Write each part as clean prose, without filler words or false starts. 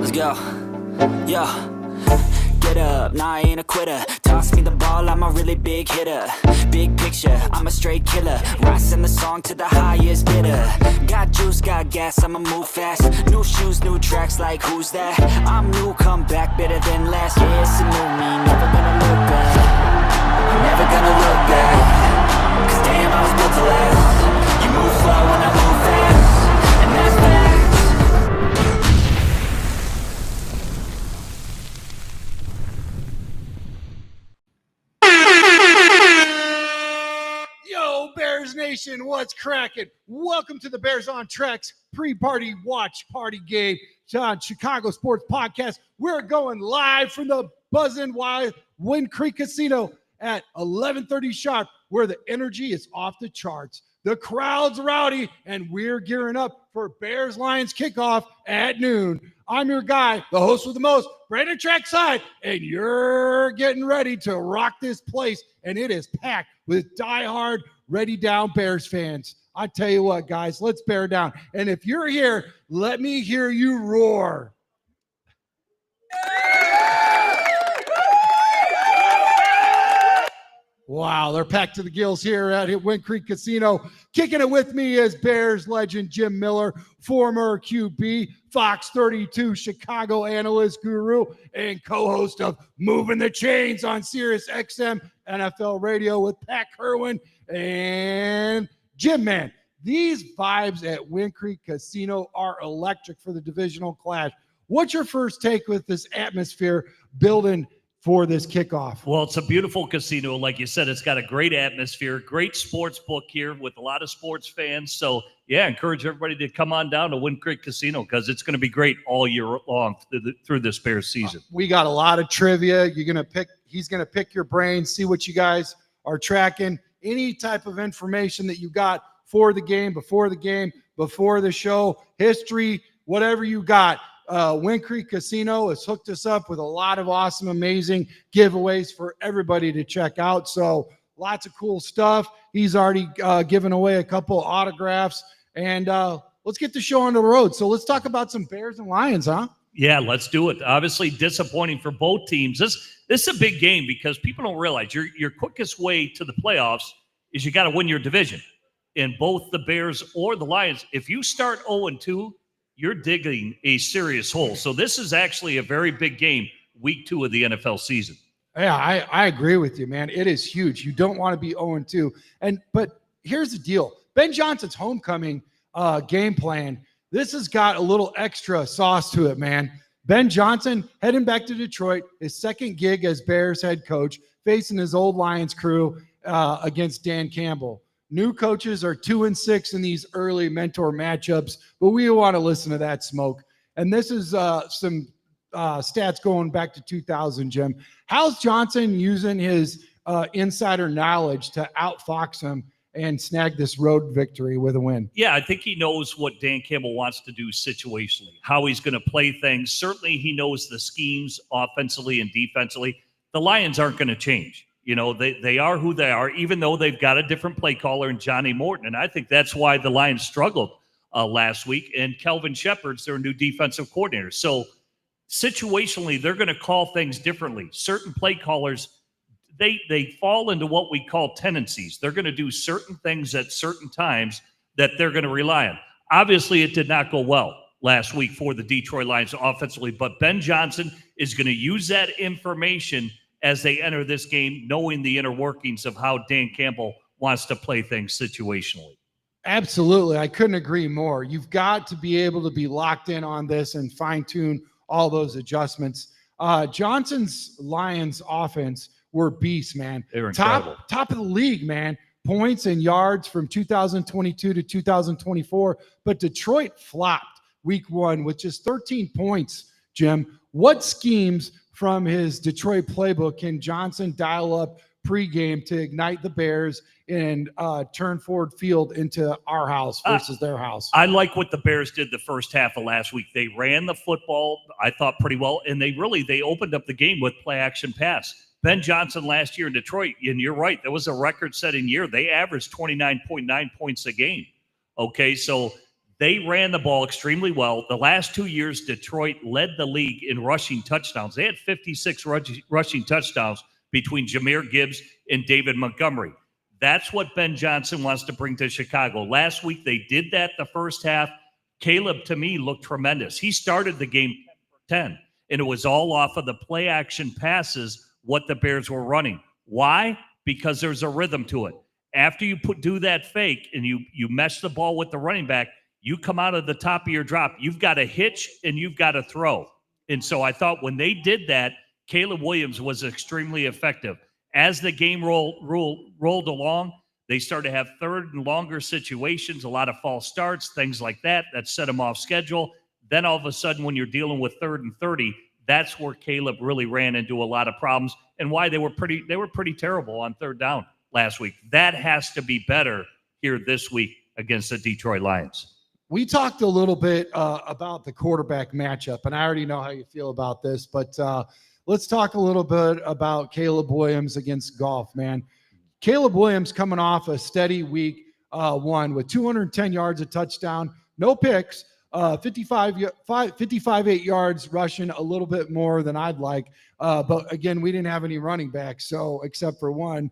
Let's go. Yo. Get up, nah, I ain't a quitter. Toss me the ball, I'm a really big hitter. Big picture, I'm a straight killer. Rising the song to the highest bidder. Got juice, got gas, I'ma move fast. New shoes, new tracks, like who's that? I'm new, come back, better than last. Yeah, it's a new me, never gonna look back. Never gonna look back. Cause damn, I was built to last. You move slow and I move fast. And that's facts. Yo, Bears Nation, what's cracking? Welcome to the Bears on Treks pre-party watch party game on Chicago Sports Podcast. We're going live from the Buzzin' Wild Wind Creek Casino at 11:30 sharp, where the energy is off the charts. The crowd's rowdy, and we're gearing up for Bears-Lions kickoff at noon. I'm your guy, the host with the most, Brandon Trackside, and you're getting ready to rock this place, and it is packed with diehard, ready-down Bears fans. I tell you what, guys, let's bear down. And if you're here, let me hear you roar. Wow, they're packed to the gills here at Wind Creek Casino. Kicking it with me is Bears legend Jim Miller, former QB, Fox 32 Chicago analyst guru, and co-host of Moving the Chains on Sirius XM NFL Radio with Pat Kerwin and Jim Man. These vibes at Wind Creek Casino are electric for the divisional clash. What's your first take with this atmosphere building for this kickoff? Well, it's a beautiful casino. Like you said, it's got a great atmosphere, great sports book here with a lot of sports fans. So, yeah, encourage everybody to come on down to Wind Creek Casino because it's going to be great all year long through this Bears season. We got a lot of trivia. He's going to pick your brain, see what you guys are tracking. Any type of information that you got for the game, before the show, history, whatever you got. Wind Creek Casino has hooked us up with a lot of awesome, amazing giveaways for everybody to check out. So lots of cool stuff. He's already given away a couple autographs, and let's get the show on the road. So let's talk about some Bears and Lions, huh? Yeah, let's do it. Obviously disappointing for both teams. This is a big game because people don't realize your quickest way to the playoffs is you got to win your division. And both the Bears or the Lions, if you start 0-2, you're digging a serious hole. So this is actually a very big game, week 2 of the NFL season. Yeah, I agree with you, man. It is huge. You don't want to be 0-2. But here's the deal. Ben Johnson's homecoming game plan, this has got a little extra sauce to it, man. Ben Johnson heading back to Detroit, his second gig as Bears head coach, facing his old Lions crew against Dan Campbell. New coaches are 2-6 in these early mentor matchups, but we want to listen to that smoke. And this is some stats going back to 2000, Jim. How's Johnson using his insider knowledge to outfox him and snag this road victory with a win? Yeah, I think he knows what Dan Campbell wants to do situationally, how he's going to play things. Certainly he knows the schemes offensively and defensively. The Lions aren't going to change. You know, they are who they are, even though they've got a different play caller in Johnny Morton. And I think that's why the Lions struggled last week. And Kelvin Shepard's their new defensive coordinator. So situationally, they're going to call things differently. Certain play callers, they fall into what we call tendencies. They're going to do certain things at certain times that they're going to rely on. Obviously, it did not go well last week for the Detroit Lions offensively, but Ben Johnson is going to use that information as they enter this game, knowing the inner workings of how Dan Campbell wants to play things situationally. Absolutely. I couldn't agree more. You've got to be able to be locked in on this and fine-tune all those adjustments. Johnson's Lions offense were beasts, man. They were incredible. Top of the league, man. Points and yards from 2022 to 2024. But Detroit flopped week 1 with just 13 points, Jim. What schemes from his Detroit playbook can Johnson dial up pregame to ignite the Bears and turn Ford Field into our house versus their house? I like what the Bears did the first half of last week. They ran the football, I thought, pretty well, and they opened up the game with play-action pass. Ben Johnson last year in Detroit, and you're right, that was a record-setting year. They averaged 29.9 points a game. Okay, so They ran the ball extremely well. The last 2 years, Detroit led the league in rushing touchdowns. They had 56 rushing touchdowns between Jahmyr Gibbs and David Montgomery. That's what Ben Johnson wants to bring to Chicago. Last week, they did that the first half. Caleb, to me, looked tremendous. He started the game 10, and it was all off of the play-action passes, what the Bears were running. Why? Because there's a rhythm to it. After you do that fake and you mesh the ball with the running back, you come out of the top of your drop. You've got a hitch and you've got to throw. And so I thought when they did that, Caleb Williams was extremely effective. As the game rolled along, they started to have third and longer situations, a lot of false starts, things like that set them off schedule. Then all of a sudden, when you're dealing with 3rd and 30, that's where Caleb really ran into a lot of problems and why they were pretty terrible on 3rd down last week. That has to be better here this week against the Detroit Lions. We talked a little bit about the quarterback matchup, and I already know how you feel about this, but let's talk a little bit about Caleb Williams against Goff, man. Caleb Williams coming off a steady week 1 with 210 yards, a touchdown, no picks, 55 8 yards rushing, a little bit more than I'd like. But again, we didn't have any running backs, so except for one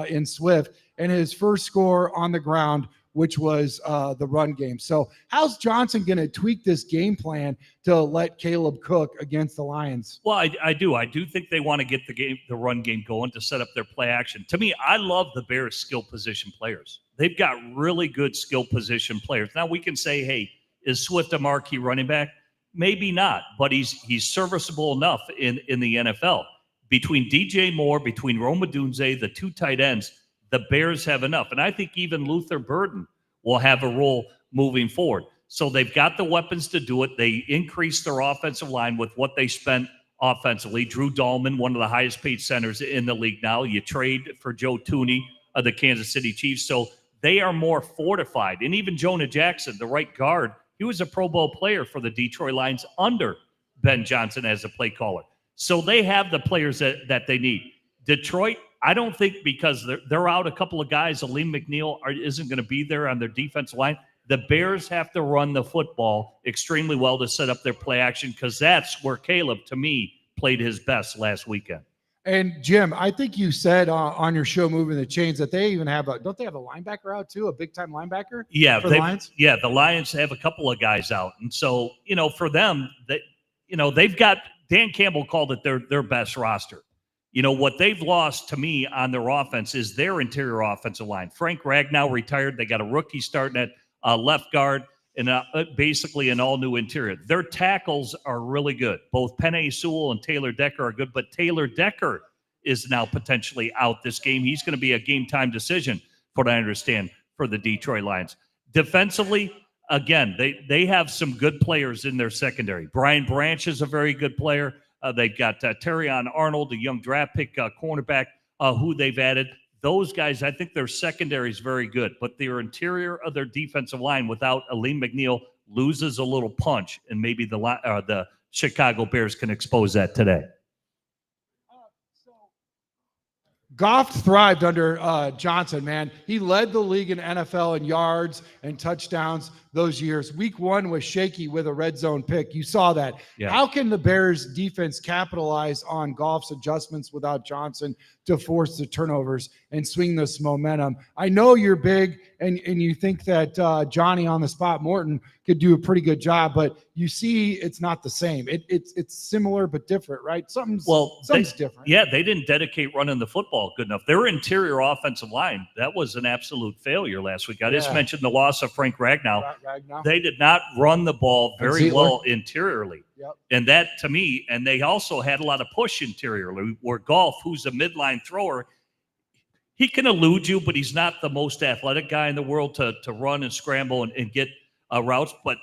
in Swift, and his first score on the ground, which was the run game. So how's Johnson going to tweak this game plan to let Caleb cook against the Lions? Well, I do think they want to get the run game going to set up their play action. To me, I love the Bears' skill position players. They've got really good skill position players. Now we can say, hey, is Swift a marquee running back? Maybe not, but he's serviceable enough in the NFL. Between DJ Moore, between Rome Odunze, the 2 tight ends, the Bears have enough. And I think even Luther Burden will have a role moving forward. So they've got the weapons to do it. They increased their offensive line with what they spent offensively. Drew Dahlman, one of the highest paid centers in the league now. You trade for Joe Thuney of the Kansas City Chiefs. So they are more fortified. And even Jonah Jackson, the right guard, he was a Pro Bowl player for the Detroit Lions under Ben Johnson as a play caller. So they have the players that they need. Detroit, I don't think because they're out a couple of guys, Aleem McNeil isn't going to be there on their defensive line. The Bears have to run the football extremely well to set up their play action because that's where Caleb, to me, played his best last weekend. And Jim, I think you said on your show Moving the Chains that they even have don't they have a linebacker out too, a big time linebacker? Yeah, for the Lions? Yeah, the Lions have a couple of guys out. And so, for them, they've got Dan Campbell called it their best roster. What they've lost to me on their offense is their interior offensive line. Frank Ragnow retired. They got a rookie starting at left guard and basically an all-new interior. Their tackles are really good. Both Penei Sewell and Taylor Decker are good, but Taylor Decker is now potentially out this game. He's going to be a game-time decision, from what I understand, for the Detroit Lions. Defensively, again, they have some good players in their secondary. Brian Branch is a very good player. They've got Terrion Arnold, a young draft pick cornerback who they've added. Those guys, I think their secondary is very good, but their interior of their defensive line without Aleem McNeil loses a little punch, and maybe the Chicago Bears can expose that today. Goff thrived under Johnson, man. He led the league in NFL in yards and touchdowns those years. Week 1 was shaky with a red zone pick. You saw that. Yeah. How can the Bears defense capitalize on Goff's adjustments without Johnson to force the turnovers and swing this momentum? I know you're big and you think that Johnny on the spot Morton could do a pretty good job, but you see it's not the same. It's similar but different, right? Something's different. Yeah, they didn't dedicate running the football good enough. Their interior offensive line, that was an absolute failure last week. I just mentioned the loss of Frank Ragnow. They did not run the ball very well interiorly. Yep. And that, to me, and they also had a lot of push interiorly, where Goff, who's a midline thrower, he can elude you, but he's not the most athletic guy in the world to run and scramble and get routes. But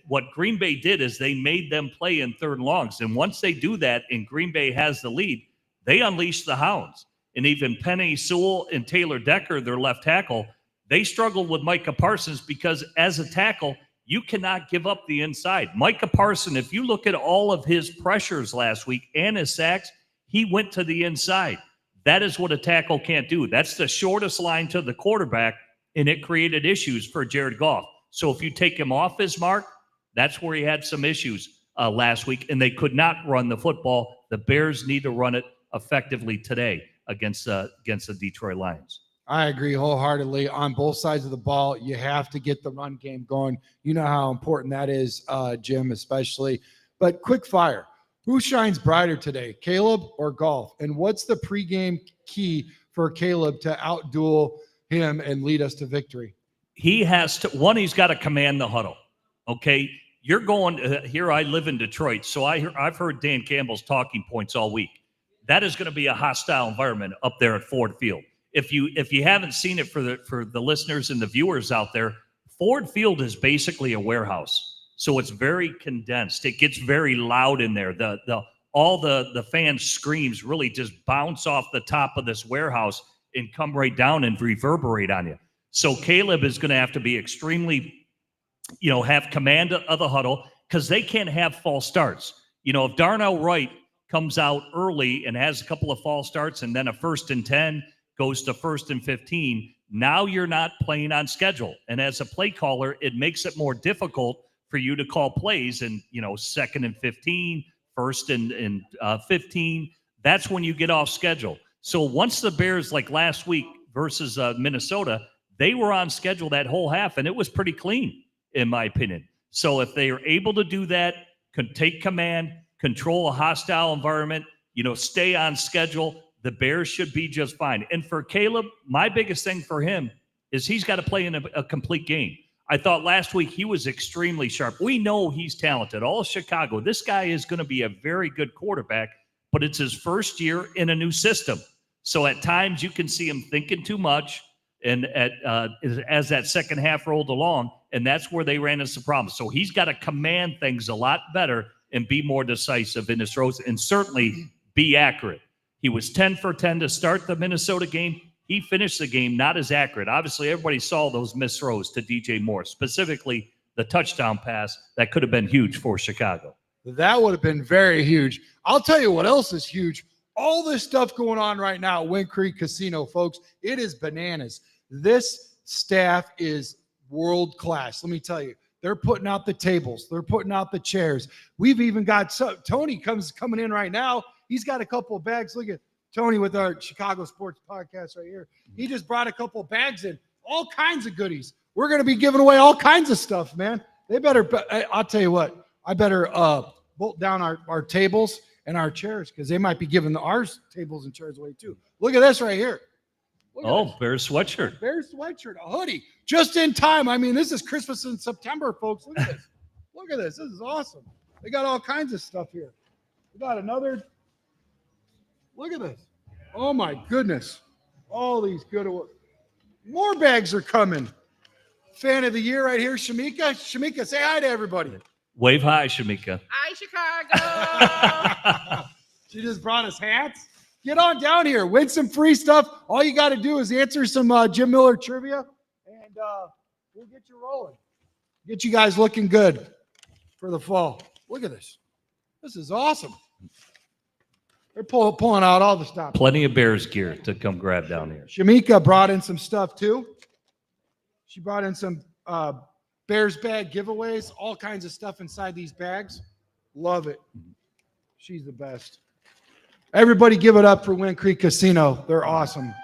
what Green Bay did is they made them play in third and longs. And once they do that and Green Bay has the lead, they unleash the hounds. And even Penei Sewell and Taylor Decker, their left tackle, they struggled with Micah Parsons because as a tackle, you cannot give up the inside. Micah Parsons, if you look at all of his pressures last week and his sacks, he went to the inside. That is what a tackle can't do. That's the shortest line to the quarterback, and it created issues for Jared Goff. So if you take him off his mark, that's where he had some issues last week, and they could not run the football. The Bears need to run it effectively today against the Detroit Lions. I agree wholeheartedly on both sides of the ball. You have to get the run game going. You know how important that is, Jim, especially. But quick fire. Who shines brighter today, Caleb or Golf? And what's the pregame key for Caleb to outduel him and lead us to victory? He has to, one, he's got to command the huddle. Okay. You're going here. I live in Detroit. So I've heard Dan Campbell's talking points all week. That is going to be a hostile environment up there at Ford Field. If you haven't seen it for the listeners and the viewers out there, Ford Field is basically a warehouse. So it's very condensed. It gets very loud in there. All the fan screams really just bounce off the top of this warehouse and come right down and reverberate on you. So Caleb is going to have to be extremely, have command of the huddle, because they can't have false starts. If Darnell Wright comes out early and has a couple of false starts and then a 1st and 10 goes to 1st and 15, now you're not playing on schedule. And as a play caller, it makes it more difficult for you to call plays and, 2nd and 15, 1st and 15. That's when you get off schedule. So once the Bears, like last week versus Minnesota, they were on schedule that whole half, and it was pretty clean, in my opinion. So if they are able to do that, can take command, control a hostile environment, stay on schedule, the Bears should be just fine. And for Caleb, my biggest thing for him is he's got to play in a complete game. I thought last week he was extremely sharp. We know he's talented. All Chicago, this guy is going to be a very good quarterback, but it's his first year in a new system. So at times you can see him thinking too much, and as that second half rolled along, and that's where they ran into some problems. So he's got to command things a lot better and be more decisive in his throws and certainly be accurate. He was 10 for 10 to start the Minnesota game. He finished the game not as accurate. Obviously, everybody saw those missed throws to DJ Moore, specifically the touchdown pass that could have been huge for Chicago. That would have been very huge. I'll tell you what else is huge. All this stuff going on right now at Wind Creek Casino, folks, it is bananas. This staff is world class. Let me tell you, they're putting out the tables. They're putting out the chairs. We've even got Tony coming in right now. He's got a couple of bags. Look at Tony with our Chicago Sports Podcast right here. He just brought a couple of bags in, all kinds of goodies. We're going to be giving away all kinds of stuff, man. They better, I'll tell you what, I better bolt down our tables and our chairs, because they might be giving our tables and chairs away too. Look at this right here. Bears sweatshirt. Bears sweatshirt, a hoodie, just in time. I mean, this is Christmas in September, folks. Look at this. Look at this. This is awesome. They got all kinds of stuff here. We got another. Look at this. Oh, my goodness. All these good. More bags are coming. Fan of the year right here, Shamika. Shamika, say hi to everybody. Wave hi, Shamika. Hi, Chicago. She just brought us hats. Get on down here. Win some free stuff. All you got to do is answer some Jim Miller trivia, and we'll get you rolling. Get you guys looking good for the fall. Look at this. This is awesome. They're pulling out all the stuff. Plenty of Bears gear to come grab down here. Shamika brought in some stuff too. She brought in some Bears bag giveaways, all kinds of stuff inside these bags. Love it. She's the best. Everybody give it up for Wind Creek Casino. They're awesome.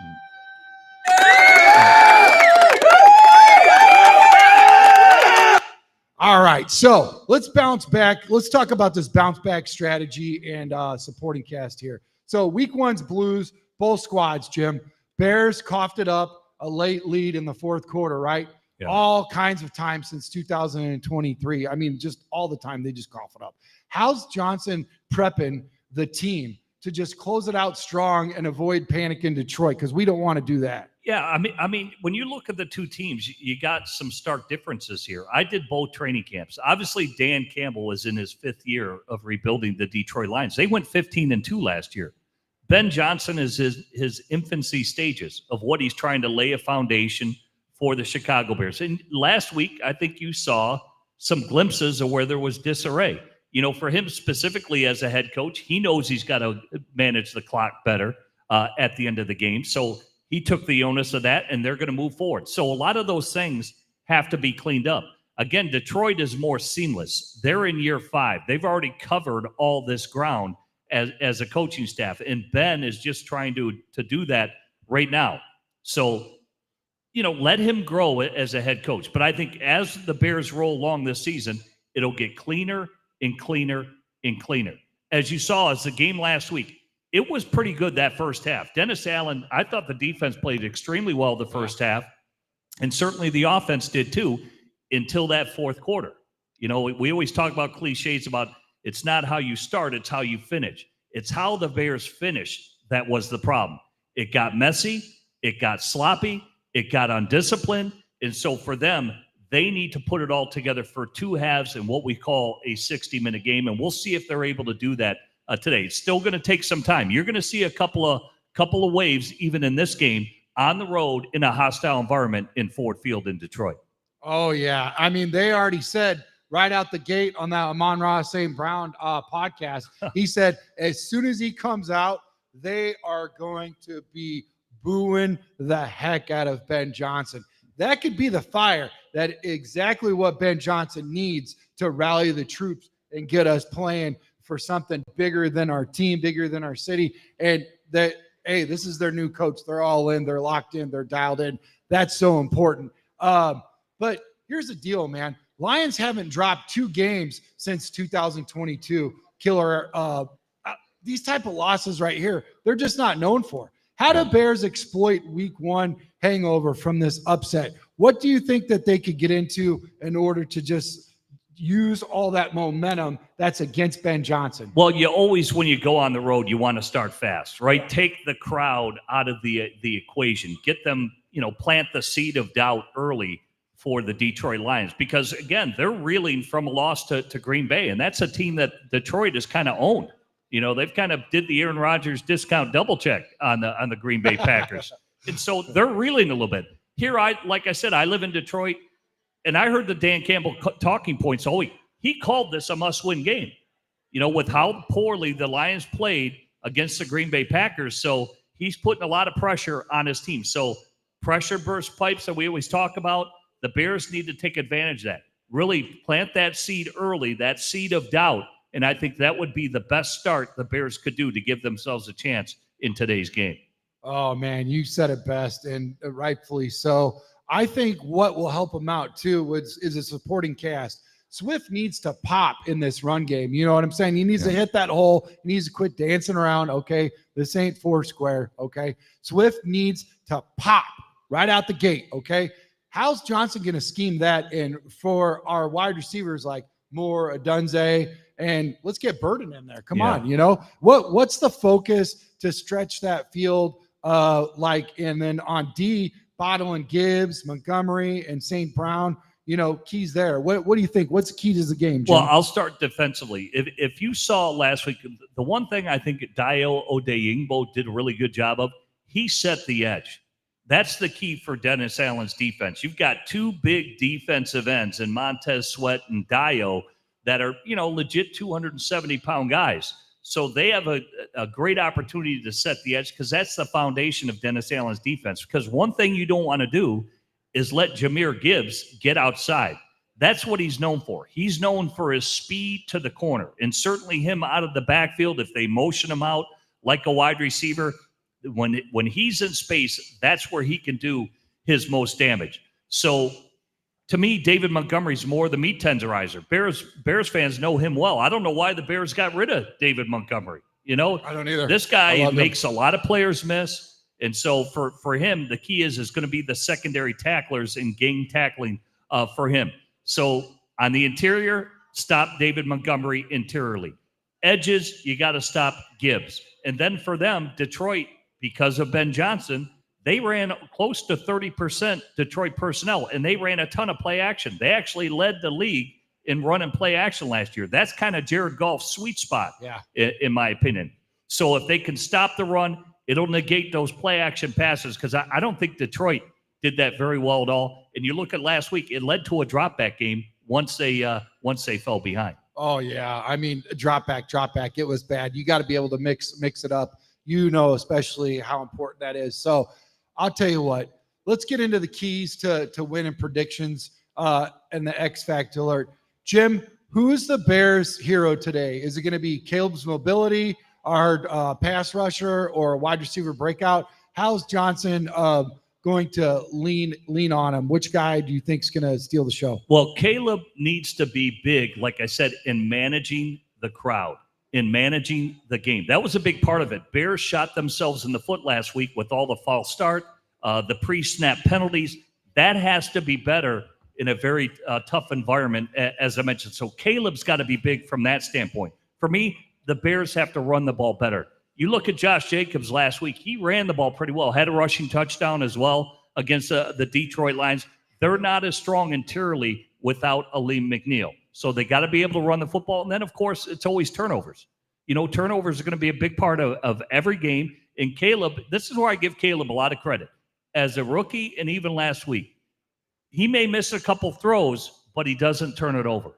All right, so let's bounce back. Let's talk about this bounce back strategy and supporting cast here. So week 1's Blues, both squads, Jim. Bears coughed it up, a late lead in the fourth quarter, right? Yeah. All kinds of times since 2023. I mean, just all the time they just cough it up. How's Johnson prepping the team to just close it out strong and avoid panic in Detroit? Because we don't want to do that. Yeah, I mean, when you look at the two teams, you got some stark differences here. I did both training camps. Obviously, Dan Campbell is in his 5th year of rebuilding the Detroit Lions. They went 15-2 last year. Ben Johnson is his infancy stages of what he's trying to lay a foundation for the Chicago Bears. And last week, I think you saw some glimpses of where there was disarray. For him specifically as a head coach, he knows he's got to manage the clock better at the end of the game. So he took the onus of that, and they're going to move forward. So a lot of those things have to be cleaned up. Again, Detroit is more seamless. They're in year 5. They've already covered all this ground as a coaching staff, and Ben is just trying to do that right now. So, let him grow as a head coach. But I think as the Bears roll along this season, it'll get cleaner and cleaner and cleaner. As you saw, as the game last week, it was pretty good that first half. Dennis Allen, I thought the defense played extremely well the first half, and certainly the offense did too until that fourth quarter. We always talk about cliches about it's not how you start, it's how you finish. It's how the Bears finished that was the problem. It got messy, it got sloppy, it got undisciplined, and so for them, they need to put it all together for 2 halves in what we call a 60-minute game, and we'll see if they're able to do that today. It's still going to take some time. You're going to see a couple of waves even in this game on the road in a hostile environment in Ford Field in Detroit. Oh, yeah. I mean, they already said right out the gate on that Amon-Ra St. Brown podcast, he said as soon as he comes out, they are going to be booing the heck out of Ben Johnson. That could be the fire. That exactly what Ben Johnson needs to rally the troops and get us playing for something bigger than our team, bigger than our city. And that, hey, this is their new coach. They're all in. They're locked in. They're dialed in. That's so important. But here's the deal, man. Lions haven't dropped 2 games since 2022. Killer, these type of losses right here, they're just not known for. How do Bears exploit week 1 hangover from this upset? What do you think that they could get into in order to just use all that momentum that's against Ben Johnson? Well, you always, when you go on the road, you want to start fast, right? Take the crowd out of the equation. Get them, plant the seed of doubt early for the Detroit Lions. Because, again, they're reeling from a loss to Green Bay, and that's a team that Detroit has kind of owned. They've kind of did the Aaron Rodgers discount double check on the Green Bay Packers. And so they're reeling a little bit. Here, like I said, I live in Detroit, and I heard the Dan Campbell talking points all week. He called this a must-win game, with how poorly the Lions played against the Green Bay Packers. So he's putting a lot of pressure on his team. So pressure burst pipes that we always talk about, the Bears need to take advantage of that. Really plant that seed early, that seed of doubt. And I think that would be the best start the Bears could do to give themselves a chance in today's game. Oh, man, you said it best, and rightfully so. I think what will help him out, too, is a supporting cast. Swift needs to pop in this run game. You know what I'm saying? He needs to hit that hole. He needs to quit dancing around, okay? This ain't Foursquare, okay? Swift needs to pop right out the gate, okay? How's Johnson going to scheme that in for our wide receivers like Moore, Adunze, and let's get Burden in there. Come on, what's the focus to stretch that field and then on D, Bottle and Gibbs, Montgomery, and St. Brown, keys there. What do you think? What's the key to the game, Jim? Well, I'll start defensively. If you saw last week, the one thing I think Dayo Odeyingbo did a really good job of, he set the edge. That's the key for Dennis Allen's defense. You've got 2 big defensive ends in Montez Sweat and Dayo that are, legit 270-pound guys. So they have a great opportunity to set the edge because that's the foundation of Dennis Allen's defense. Because one thing you don't want to do is let Jahmyr Gibbs get outside. That's what he's known for. He's known for his speed to the corner, and certainly him out of the backfield. If they motion him out like a wide receiver, when he's in space, that's where he can do his most damage. So to me, David Montgomery's more the meat tenderizer. Bears fans know him well. I don't know why the Bears got rid of David Montgomery. I don't either. This guy makes a lot of players miss. And so for him, the key is going to be the secondary tacklers and gang tackling for him. So on the interior, stop David Montgomery interiorly. Edges, you got to stop Gibbs. And then for them, Detroit, because of Ben Johnson, they ran close to 30% Detroit personnel, and they ran a ton of play action. They actually led the league in run and play action last year. That's kind of Jared Goff's sweet spot, in my opinion. So if they can stop the run, it'll negate those play action passes because I don't think Detroit did that very well at all. And you look at last week, it led to a drop back game once they fell behind. Oh, yeah. I mean, drop back. It was bad. You got to be able to mix it up. Especially how important that is. So I'll tell you what, let's get into the keys to win and predictions. and the X Factor alert. Jim, who's the Bears' hero today? Is it going to be Caleb's mobility, our pass rusher, or wide receiver breakout? How's Johnson going to lean on him? Which guy do you think is going to steal the show? Well, Caleb needs to be big, like I said, in managing the crowd, in managing the game. That was a big part of it. Bears shot themselves in the foot last week with all the false start, the pre-snap penalties. That has to be better in a very tough environment, as I mentioned. So Caleb's got to be big from that standpoint. For me, the Bears have to run the ball better. You look at Josh Jacobs last week. He ran the ball pretty well, had a rushing touchdown as well against the Detroit Lions. They're not as strong interiorly without Aleem McNeil. So they got to be able to run the football. And then, of course, it's always turnovers. You know, turnovers are going to be a big part of every game. And Caleb, this is where I give Caleb a lot of credit. As a rookie and even last week, he may miss a couple throws, but he doesn't turn it over.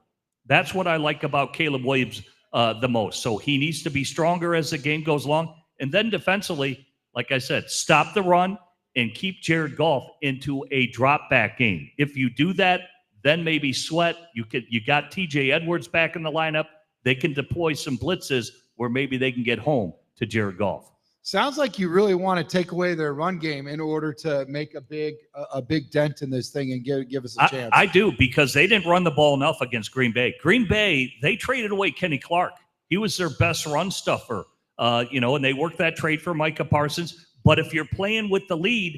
That's what I like about Caleb Williams the most. So he needs to be stronger as the game goes along. And then defensively, like I said, stop the run and keep Jared Goff into a drop back game. If you do that, then maybe Sweat. You got TJ Edwards back in the lineup. They can deploy some blitzes where maybe they can get home to Jared Goff. Sounds like you really want to take away their run game in order to make a big dent in this thing and give us a chance. I do, because they didn't run the ball enough against Green Bay. Green Bay, they traded away Kenny Clark. He was their best run stuffer, and they worked that trade for Micah Parsons. But if you're playing with the lead,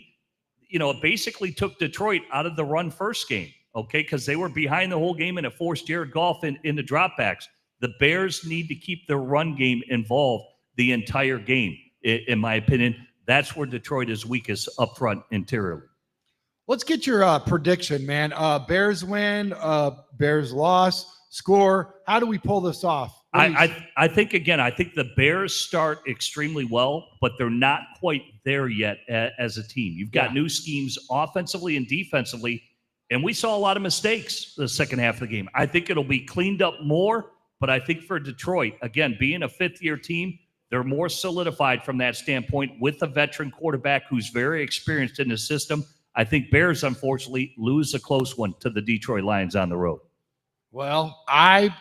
it basically took Detroit out of the run first game, okay, because they were behind the whole game and it forced Jared Goff in the dropbacks. The Bears need to keep their run game involved the entire game. In my opinion, that's where Detroit is weakest up front interiorly. Let's get your prediction, man. Bears win, Bears loss, score. How do we pull this off? I think the Bears start extremely well, but they're not quite there yet as a team. You've got new schemes offensively and defensively, and we saw a lot of mistakes the second half of the game. I think it'll be cleaned up more, but I think for Detroit, again, being a fifth-year team, they're more solidified from that standpoint with a veteran quarterback who's very experienced in the system. I think Bears, unfortunately, lose a close one to the Detroit Lions on the road. Well, I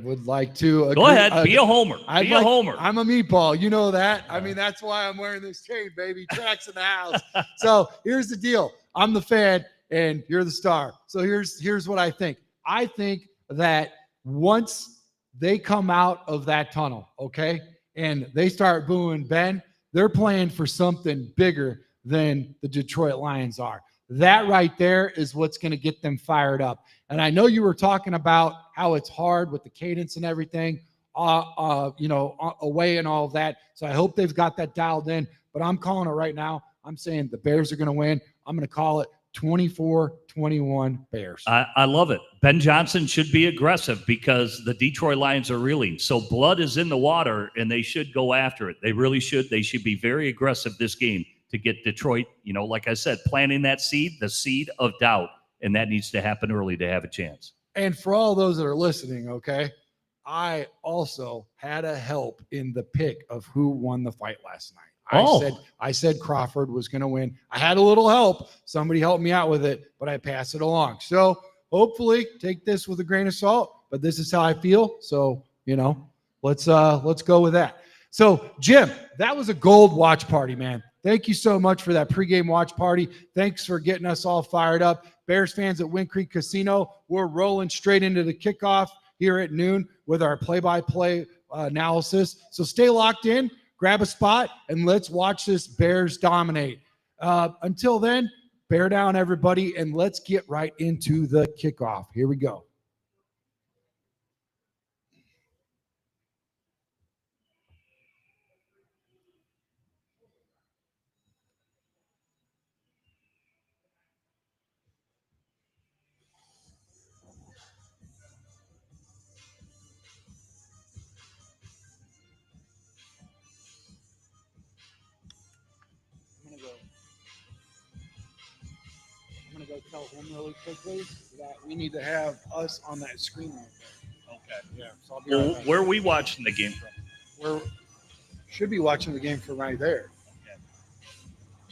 would like to agree. Go ahead. Be a homer. Be a homer. I'm a meatball. You know that. I mean, that's why I'm wearing this chain, baby. Tracks in the house. So here's the deal. I'm the fan, and you're the star. So here's what I think. I think that once they come out of that tunnel, okay, and they start booing Ben, they're playing for something bigger than the Detroit Lions are. That right there is what's going to get them fired up. And I know you were talking about how it's hard with the cadence and everything, away and all of that. So I hope they've got that dialed in. But I'm calling it right now. I'm saying the Bears are going to win. I'm going to call it 24-21 Bears. I love it. Ben Johnson should be aggressive because the Detroit Lions are reeling. So blood is in the water, and they should go after it. They really should. They should be very aggressive this game to get Detroit, like I said, planting that seed, the seed of doubt, and that needs to happen early to have a chance. And for all those that are listening, okay, I also had a help in the pick of who won the fight last night. I said Crawford was going to win. I had a little help. Somebody helped me out with it, but I passed it along. So hopefully take this with a grain of salt, but this is how I feel. So, let's go with that. So Jim, that was a gold watch party, man. Thank you so much for that pregame watch party. Thanks for getting us all fired up. Bears fans at Wind Creek Casino, we're rolling straight into the kickoff here at noon with our play-by-play analysis. So stay locked in. Grab a spot, and let's watch this Bears dominate. Until then, bear down, everybody, and let's get right into the kickoff. Here we go. I'm going to go tell him really quickly that we need to have us on that screen right there. Okay. Yeah. So I'll be right back. Where are we watching the game from? We should be watching the game from right there. Okay.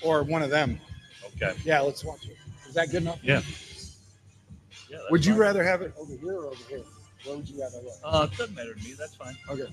Or one of them. Okay. Yeah, let's watch it. Is that good enough? Yeah. Yeah, that's Would you fine. rather have it over here or over here? Where would you rather look? Doesn't matter to me. That's fine. Okay.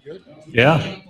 Good. Yeah.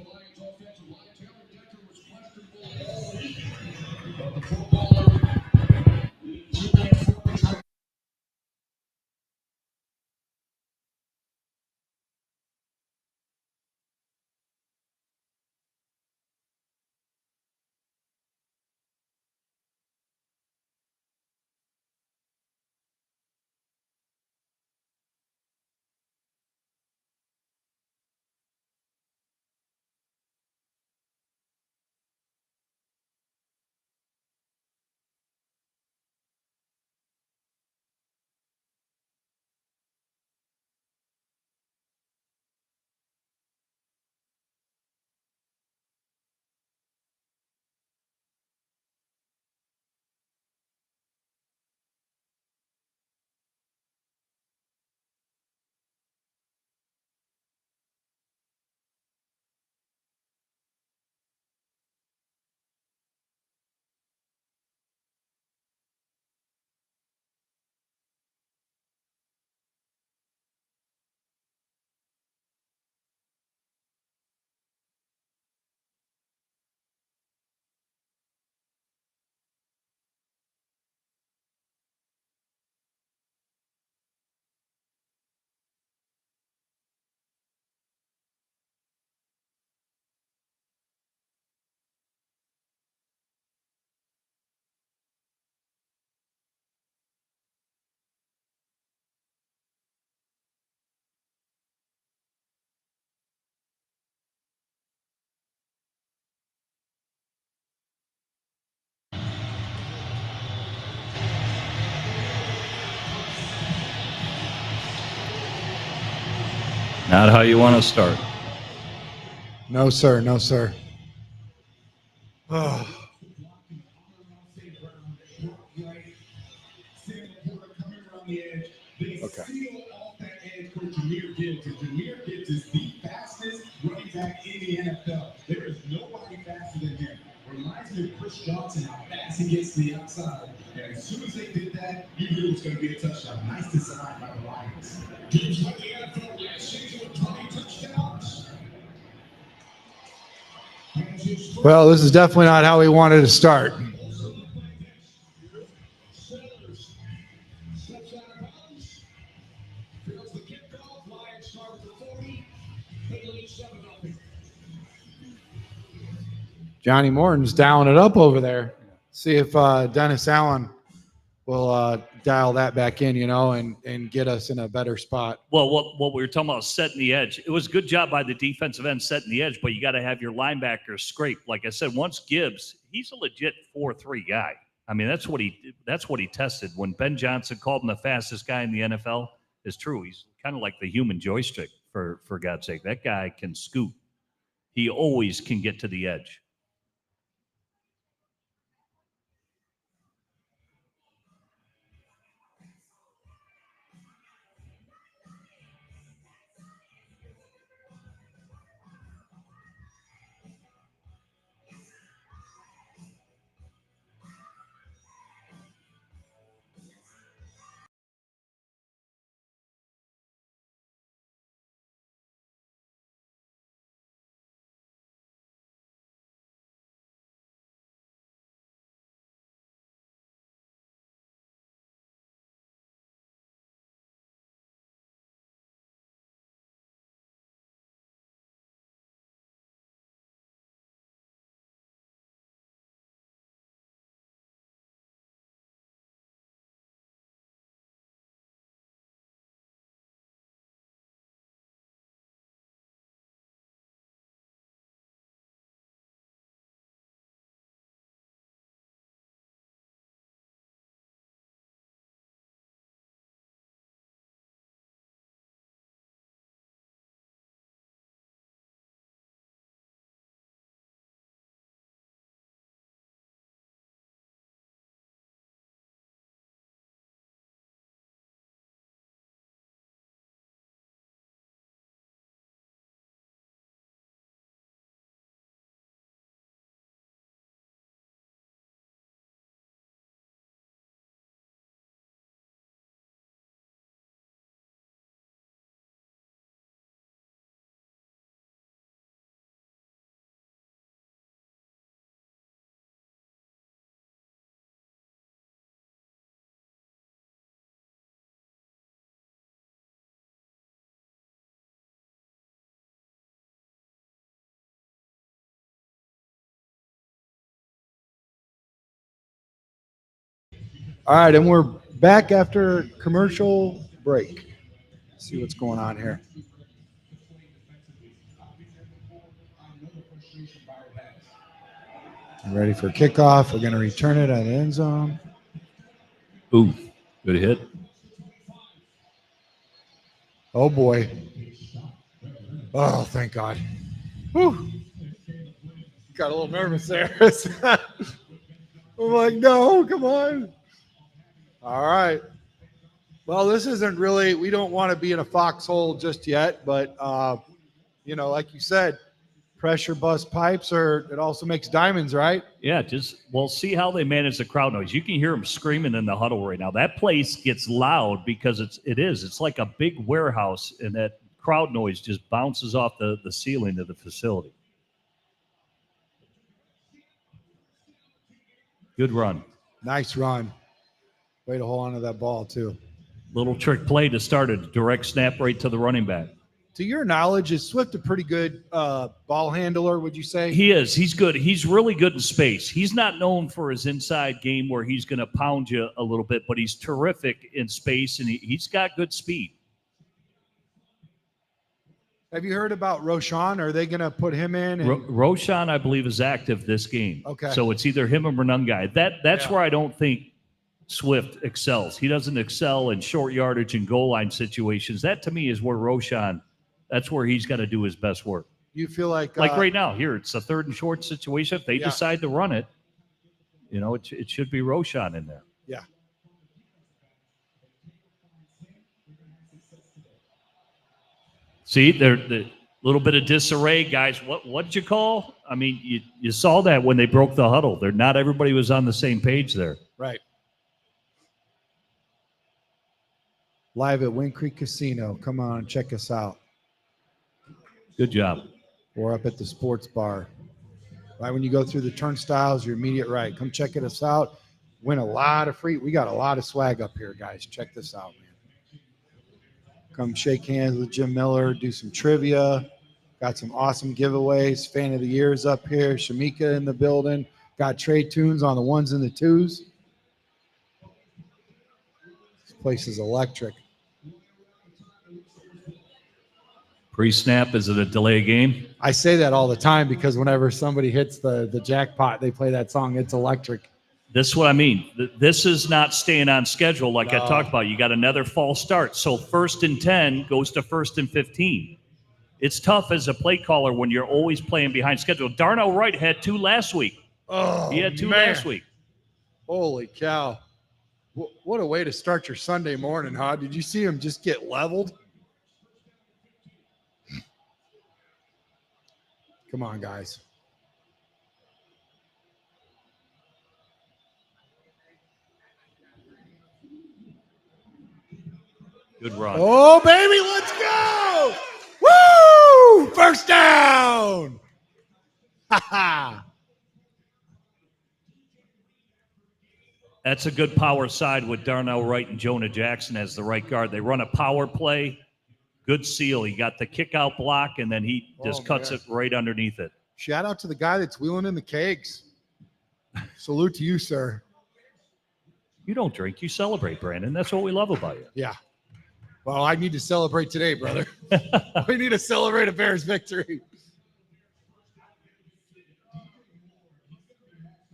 Not how you want to start. No, sir. No, sir. Oh. Okay. Well, this is definitely not how we wanted to start. Johnny Morton's dialing it up over there. See if Dennis Allen will dial that back in, and get us in a better spot. Well, what we were talking about setting the edge, it was a good job by the defensive end setting the edge, but you got to have your linebackers scrape. Like I said, once Gibbs, he's a legit 4-3 guy. I mean, that's what he tested. When Ben Johnson called him the fastest guy in the NFL, it's true. He's kind of like the human joystick, for God's sake. That guy can scoot. He always can get to the edge. All right, and we're back after commercial break. Let's see what's going on here. Ready for kickoff. We're going to return it at the end zone. Ooh, good hit. Oh, boy. Oh, thank God. Whew. Got a little nervous there. I'm like, no, come on. All right. Well, this isn't really, we don't want to be in a foxhole just yet, but, like you said, pressure bust pipes, or it also makes diamonds, right? Yeah, we'll see how they manage the crowd noise. You can hear them screaming in the huddle right now. That place gets loud because it's like a big warehouse, and that crowd noise just bounces off the ceiling of the facility. Good run. Nice run. Way to hold on to that ball, too. Little trick play to start a direct snap right to the running back. To your knowledge, is Swift a pretty good ball handler, would you say? He is. He's good. He's really good in space. He's not known for his inside game where he's going to pound you a little bit, but he's terrific in space, and he's got good speed. Have you heard about Roshan? Are they going to put him in? Roshan, I believe, is active this game. Okay. So it's either him or Renungai. That's where I don't think Swift excels. He doesn't excel in short yardage and goal line situations. That, to me, is where Roshan, that's where he's got to do his best work. You feel like right now, here, it's a third and short situation. If they decide to run it, it should be Roshan in there. Yeah. See, the little bit of disarray, guys. What did you call? I mean, you saw that when they broke the huddle. Not everybody was on the same page there. Right. Live at Wind Creek Casino. Come on, check us out. Good job. We're up at the sports bar. Right when you go through the turnstiles, your immediate right. Come check us out. Win a lot of free. We got a lot of swag up here, guys. Check this out, man. Come shake hands with Jim Miller, do some trivia. Got some awesome giveaways. Fan of the years up here. Shamika in the building. Got Trae Tunes on the ones and the twos. This place is electric. Pre-snap, is it a delay game? I say that all the time because whenever somebody hits the jackpot, they play that song. It's electric. This is what I mean. This is not staying on schedule like I No. talked about. You got another false start. So 1st and 10 goes to 1st and 15. It's tough as a play caller when you're always playing behind schedule. Darnell Wright had 2 last week. Oh, He had 2 man. last week. Holy cow. What a way to start your Sunday morning, huh? Did you see him just get leveled? Come on, guys. Good run. Oh, baby, let's go. Woo! First down. Ha ha. That's a good power side with Darnell Wright and Jonah Jackson as the right guard. They run a power play. Good seal. He got the kick out block, and then he just cuts it right underneath it. Shout out to the guy that's wheeling in the kegs. Salute to you, sir. You don't drink. You celebrate, Brandon. That's what we love about you. Yeah. Well, I need to celebrate today, brother. We need to celebrate a Bears victory.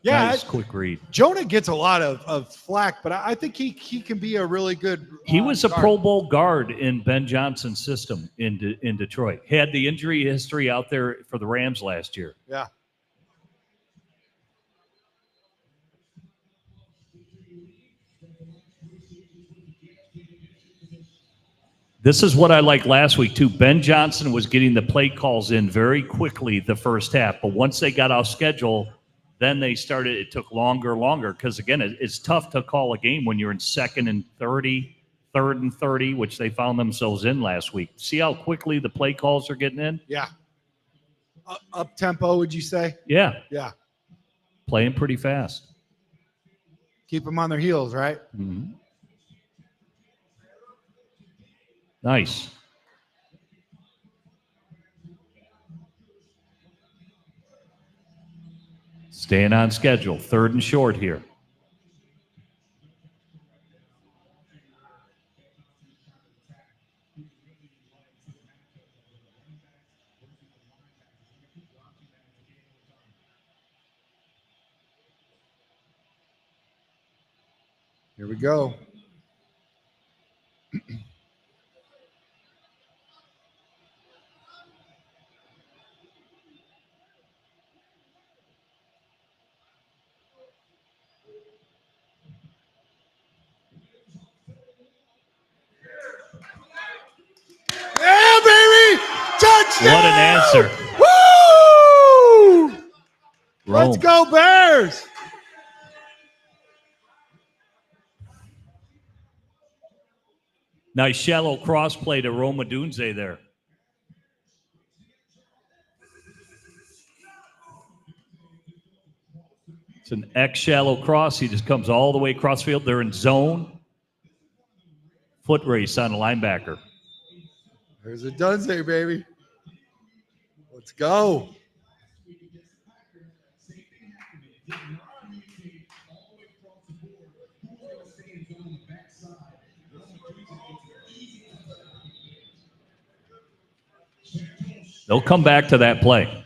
Yeah, Nice quick read. Jonah gets a lot of flack, but I think he can be a really good He was a guard. Pro Bowl guard in Ben Johnson's system in Detroit. Had the injury history out there for the Rams last year. Yeah. This is what I liked last week, too. Ben Johnson was getting the play calls in very quickly the first half, but once they got off schedule, then they started, it took longer, because, again, it's tough to call a game when you're in 2nd and 30, 3rd and 30, which they found themselves in last week. See how quickly the play calls are getting in? Yeah. Up tempo, would you say? Yeah. Yeah. Playing pretty fast. Keep them on their heels, right? Mm-hmm. Nice. Staying on schedule. 3rd and short here. Here we go. Yeah, baby! Touchdown! What an answer. Woo! Let's Rome. go, Bears! Nice shallow cross play to Roma Dunze there. It's an X shallow cross. He just comes all the way across field. They're in zone. Foot race on a linebacker. There's a Dunze, baby. Let's go. They'll come back to that play.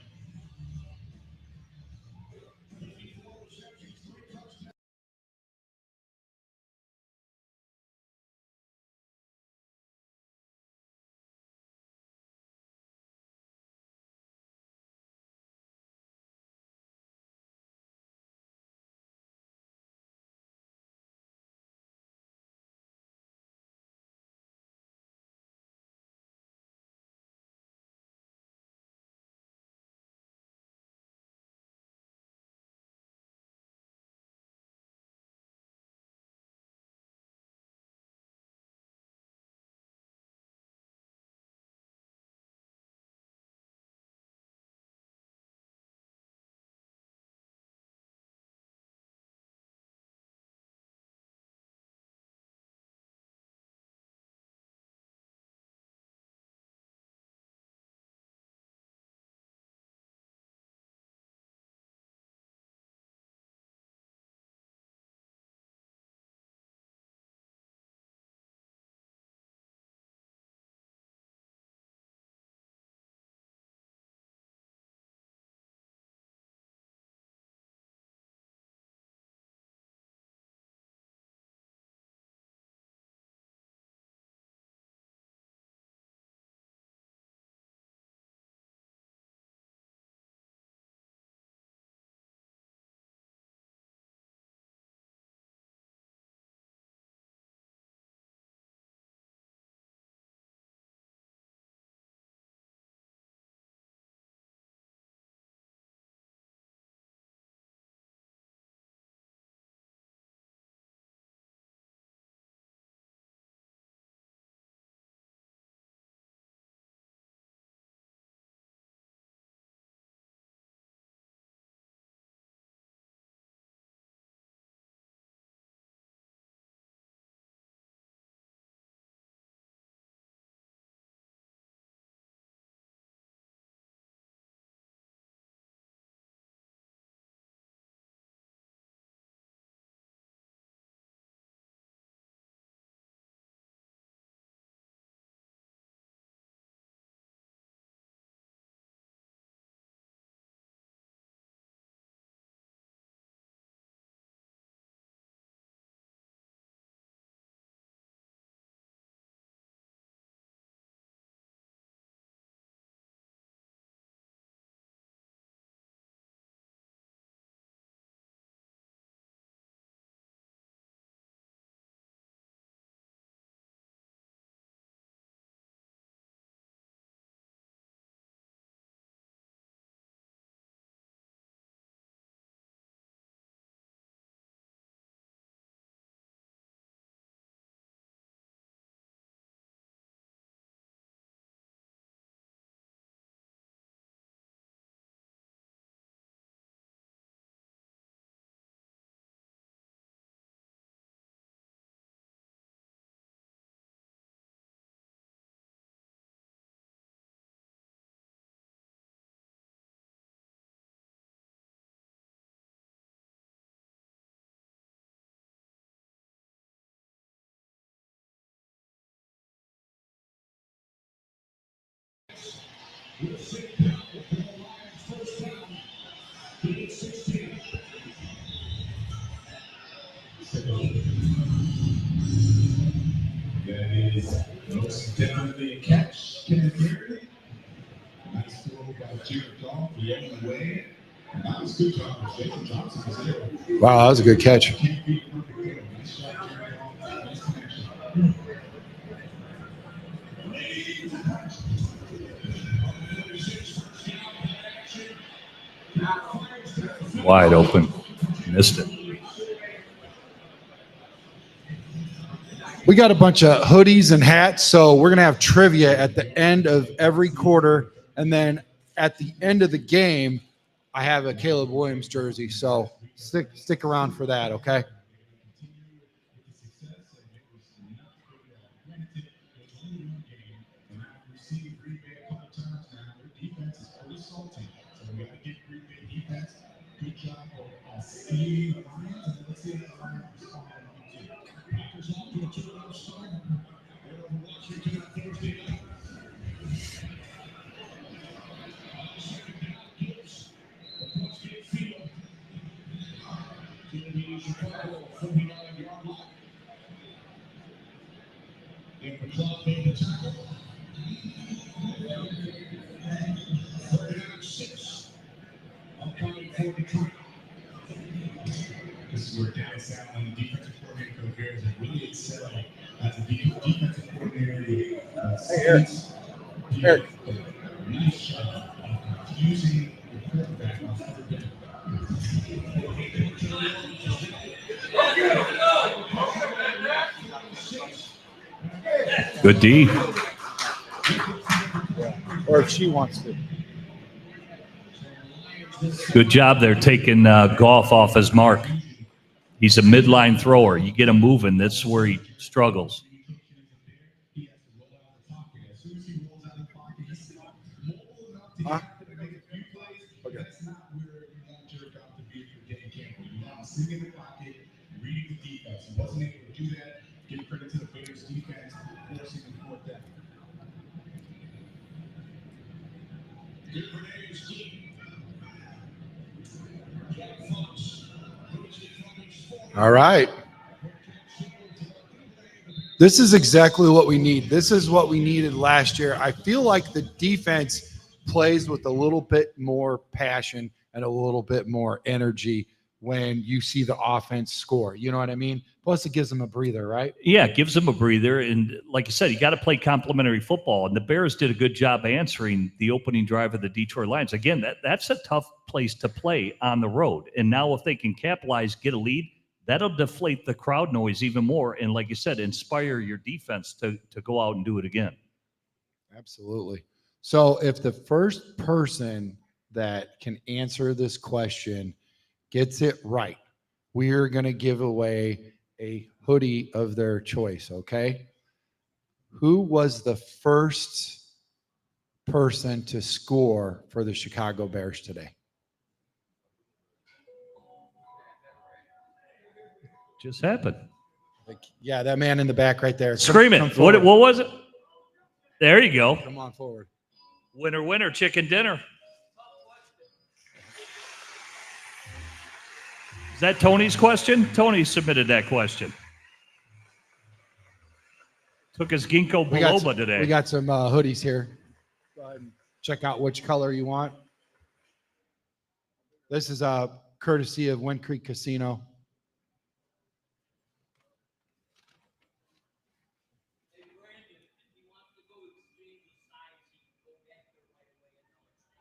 That is most definitely a catch. Kenneth Gary. Nice throw by Jared Goff the other way. And that was good job for Jason Johnson. Wow, that was a good catch. Nice shot, Jared Goff. Nice connection. Wide open. Missed it. We got a bunch of hoodies and hats, so we're gonna have trivia at the end of every quarter, and then at the end of the game, I have a Caleb Williams jersey. So stick around for that, okay? Good job of seeing the Lions, and let's see how the Lions respond on Packers off to a 2-0 start. They're over Washington on Thursday night. Second down, Gibbs across midfield. To the Chicago 49-yard line. And the clock made the tackle. 39-6. Upcoming for Detroit. This is where Dennis Allen, the defensive coordinator for the Bears, has really excelled as a defensive coordinator. Eric. Nice job of confusing the quarterback on third down. Good D. Or if she wants to. Good job there taking Goff off his mark. He's a midline thrower. You get him moving, that's where he struggles. Huh? Okay. That's not where you want Jared Goff to be for Dan Campbell. You want him sitting in the pocket, reading the defense. He wasn't able to do that. Give credit to the Bears defense for forcing the fourth down. Good for Bears team. All right. This is exactly what we need. This is what we needed last year. I feel like the defense plays with a little bit more passion and a little bit more energy when you see the offense score. You know what I mean? Plus, it gives them a breather, right? Yeah, it gives them a breather. And like you said, you got to play complementary football. And the Bears did a good job answering the opening drive of the Detroit Lions. Again, that's a tough place to play on the road. And now if they can capitalize, get a lead, that'll deflate the crowd noise even more. And like you said, inspire your defense to go out and do it again. Absolutely. So if the first person that can answer this question gets it right, we're going to give away a hoodie of their choice, okay? Who was the first person to score for the Chicago Bears today? Just happened. Yeah, that man in the back right there. Scream it. What was it? There you go. Come on forward. Winner, winner, chicken dinner. Is that Tony's question? Tony submitted that question. Took his ginkgo biloba today. We got some hoodies here. Go ahead and check out which color you want. This is a courtesy of Wind Creek Casino.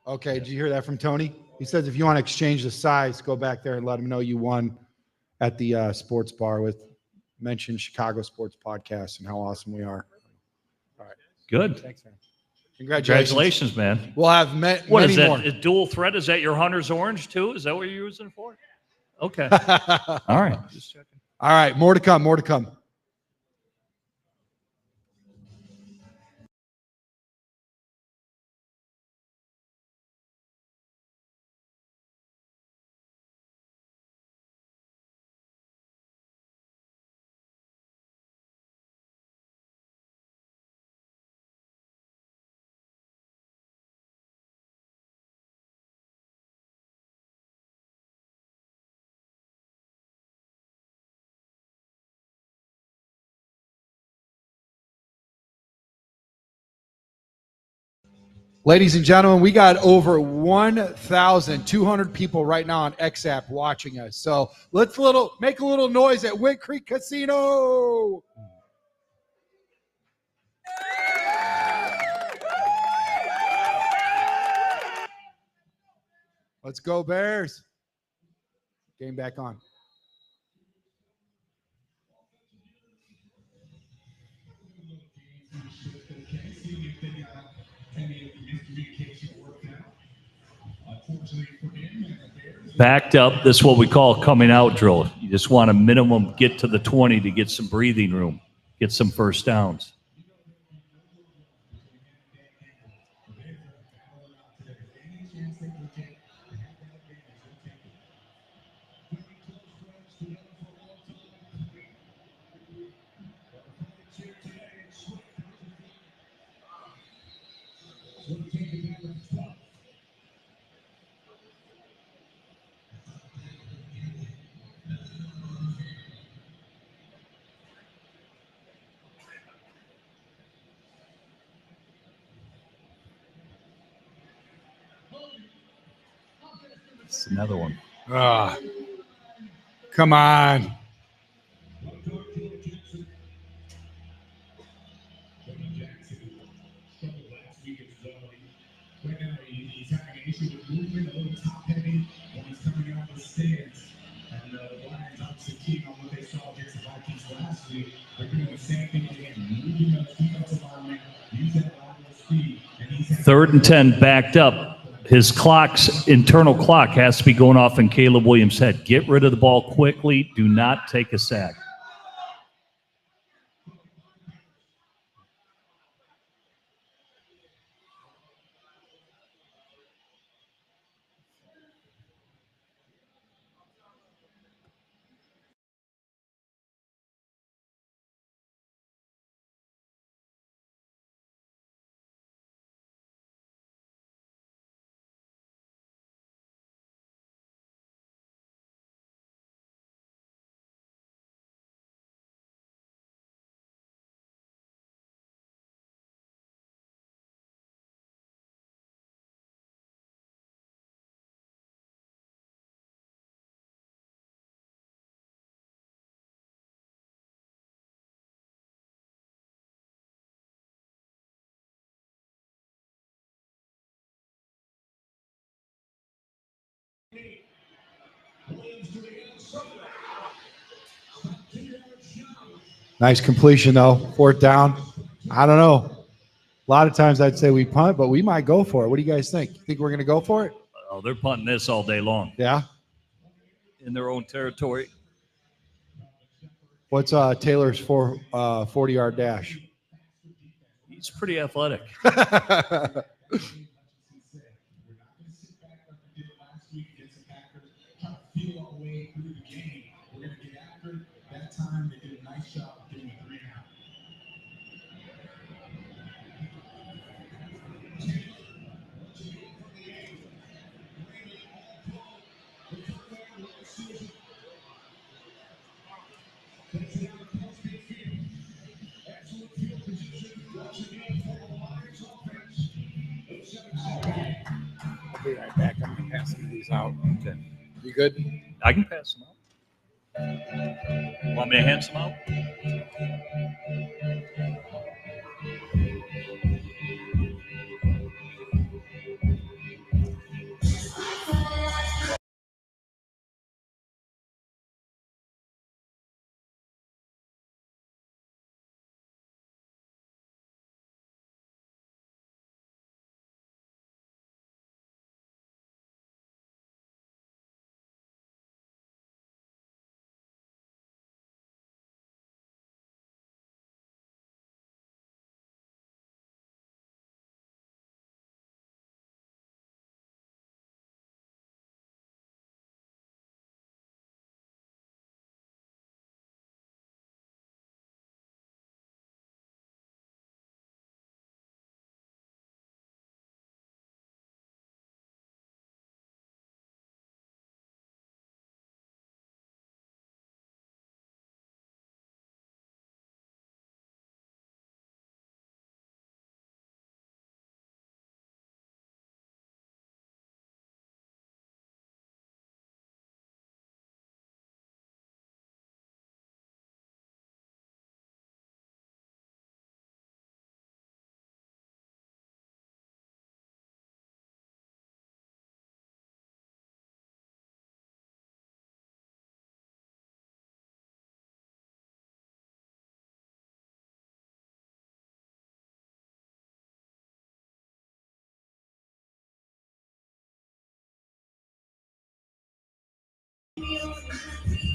Okay, did you hear that from Tony? He says if you want to exchange the size, go back there and let him know you won at the sports bar with mentioned Chicago Sports Podcast and how awesome we are. All right. Good. Thanks, man. Congratulations, man. We'll have What many is that? more. A dual thread? Is that your Hunter's Orange too? Is that what you're using it for? Okay. All right. Just checking. All right. More to come. More to come. Ladies and gentlemen, we got over 1,200 people right now on XApp watching us. So let's make a little noise at Wind Creek Casino. Let's go, Bears. Game back on. Backed up, this is what we call coming out drill. You just want to minimum get to the 20 to get some breathing room, get some first downs. It's another one. Come on. He's having an issue with movement, a little top heavy when he's coming out of the stands. And the Lions obviously keying on what they saw against the Vikings last week. They're doing the same thing again, moving the defensive lineman, using that lateral speed. Third and 10 backed up. His internal clock has to be going off in Caleb Williams' head. Get rid of the ball quickly. Do not take a sack. Nice completion, though. Fourth down. I don't know. A lot of times I'd say we punt, but we might go for it. What do you guys think? You think we're going to go for it? Oh, they're punting this all day long. Yeah. In their own territory. What's Taylor's 40-yard dash? He's pretty athletic. I'll be right back. I'm going to pass some of these out. Okay. You good? I can pass them out. Want me to hand some out?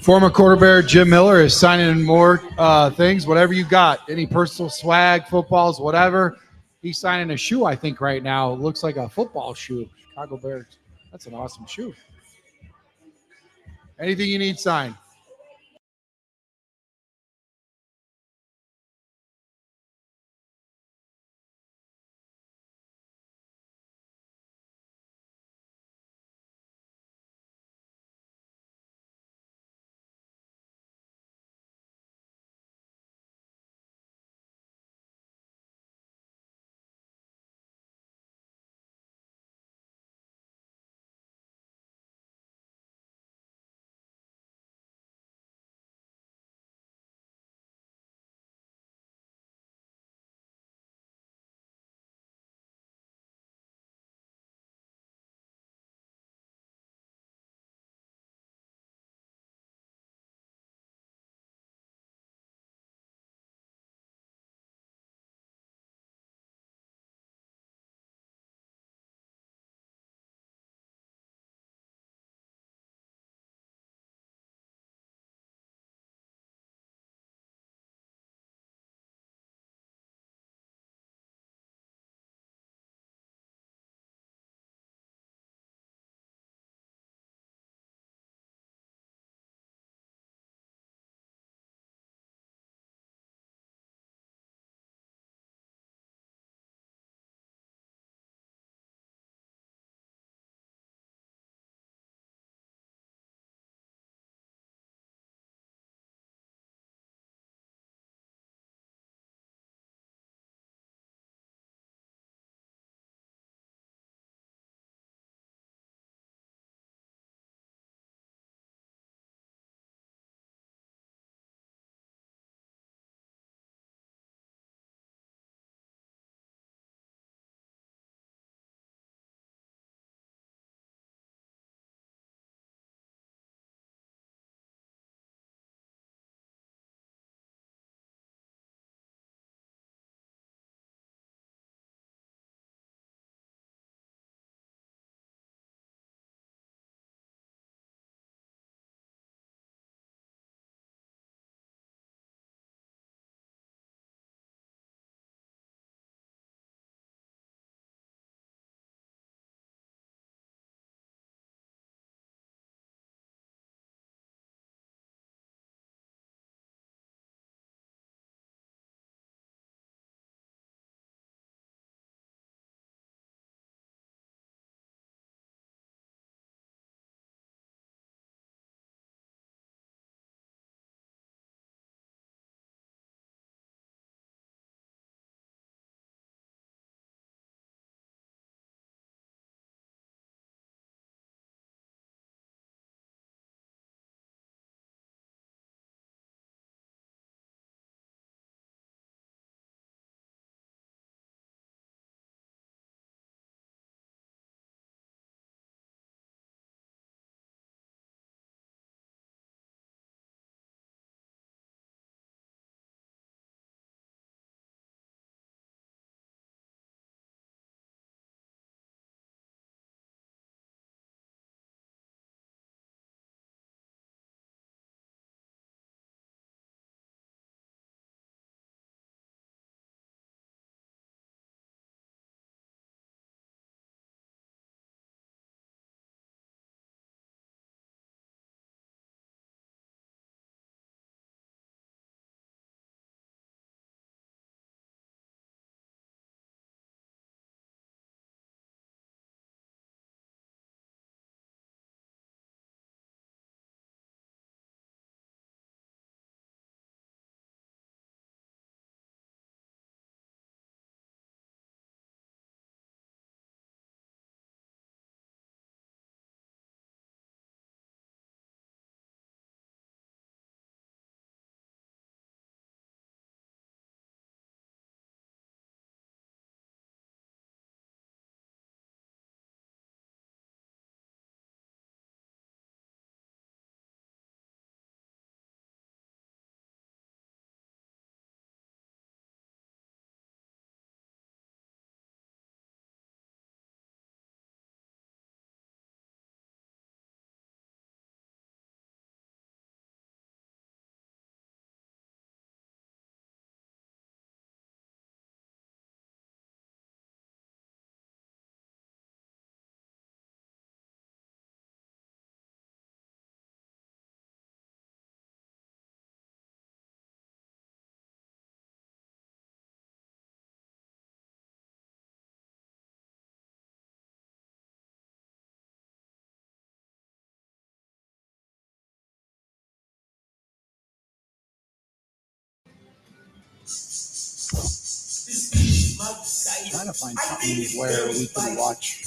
Former quarterback Jim Miller is signing more things, whatever you got. Any personal swag, footballs, whatever. He's signing a shoe, I think, right now. It looks like a football shoe. Chicago Bears. That's an awesome shoe. Anything you need signed. Trying to find something where we can watch.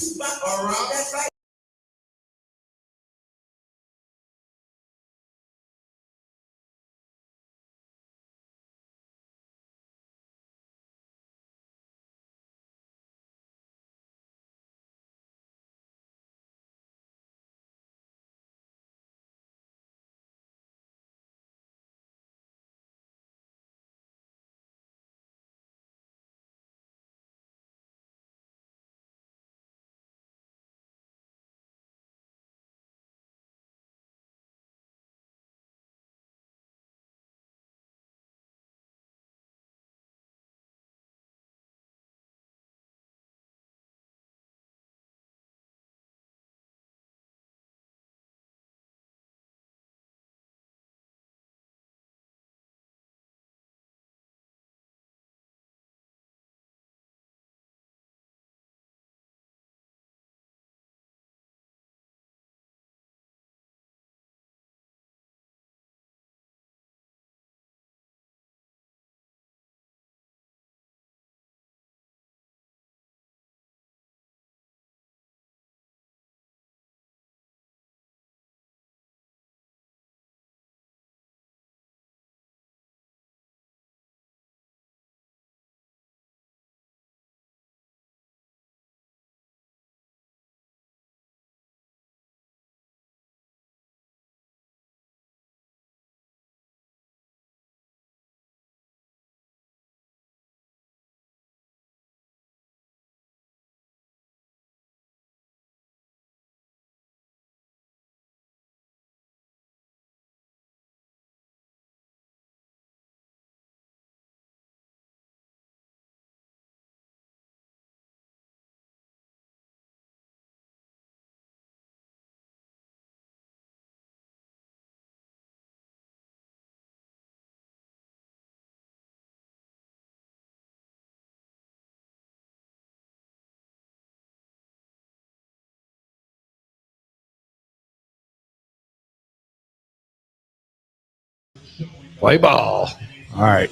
Play ball. All right.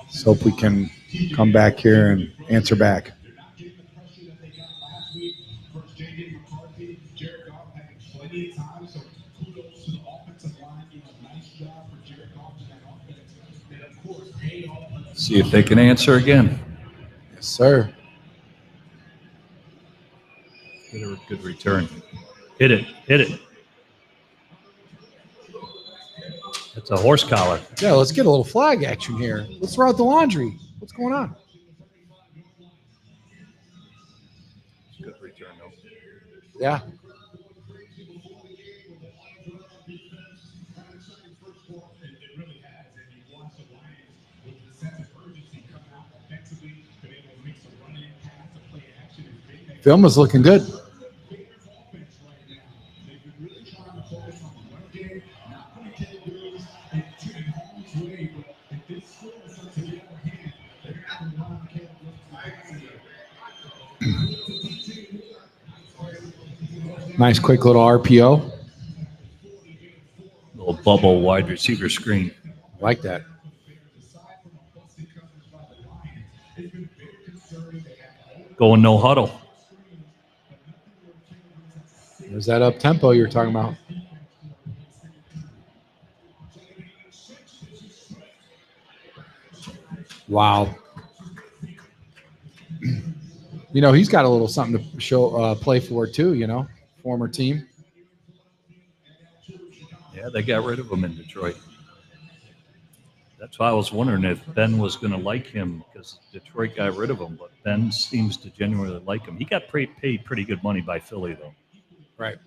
Let's hope we can come back here and answer back. See if they can answer again. Yes, sir. Good return. Hit it. It's a horse collar. Yeah, let's get a little flag action here. Let's throw out the laundry. What's going on? Good return, though. Yeah. Film is looking good. Nice quick little RPO. Little bubble wide receiver screen. Like that. Going no huddle. There's that up tempo you're talking about. Wow. You know, he's got a little something to show, play for too, you know, former team. Yeah, they got rid of him in Detroit. That's why I was wondering if Ben was going to like him because Detroit got rid of him. But Ben seems to genuinely like him. He got paid pretty good money by Philly, though. Right.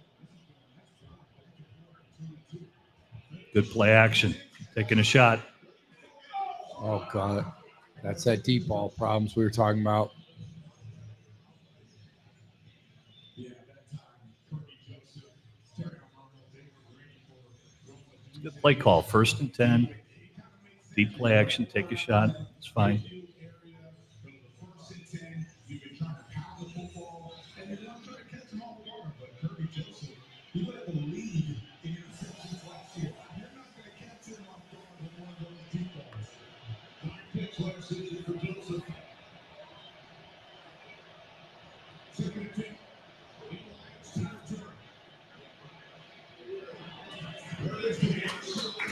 Good play action. Taking a shot. Oh, God. That's that deep ball problems we were talking about. It's a good play call. 1st and 10. Deep play action. Take a shot. It's fine.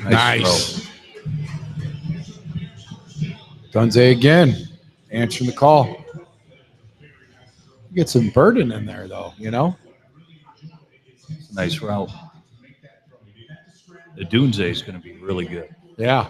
Nice. Dunze again, answering the call. Get some burden in there, though, you know? It's a nice route. The Dunze is going to be really good. Yeah.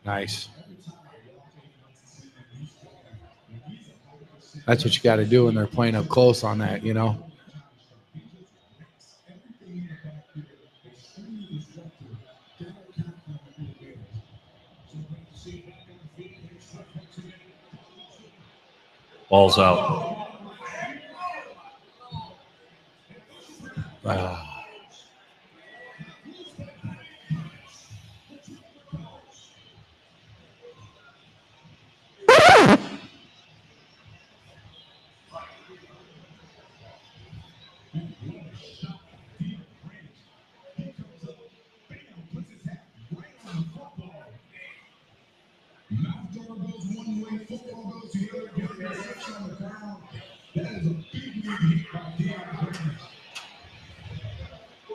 Nice. That's what you got to do when they're playing up close on that, you know? Ball's out.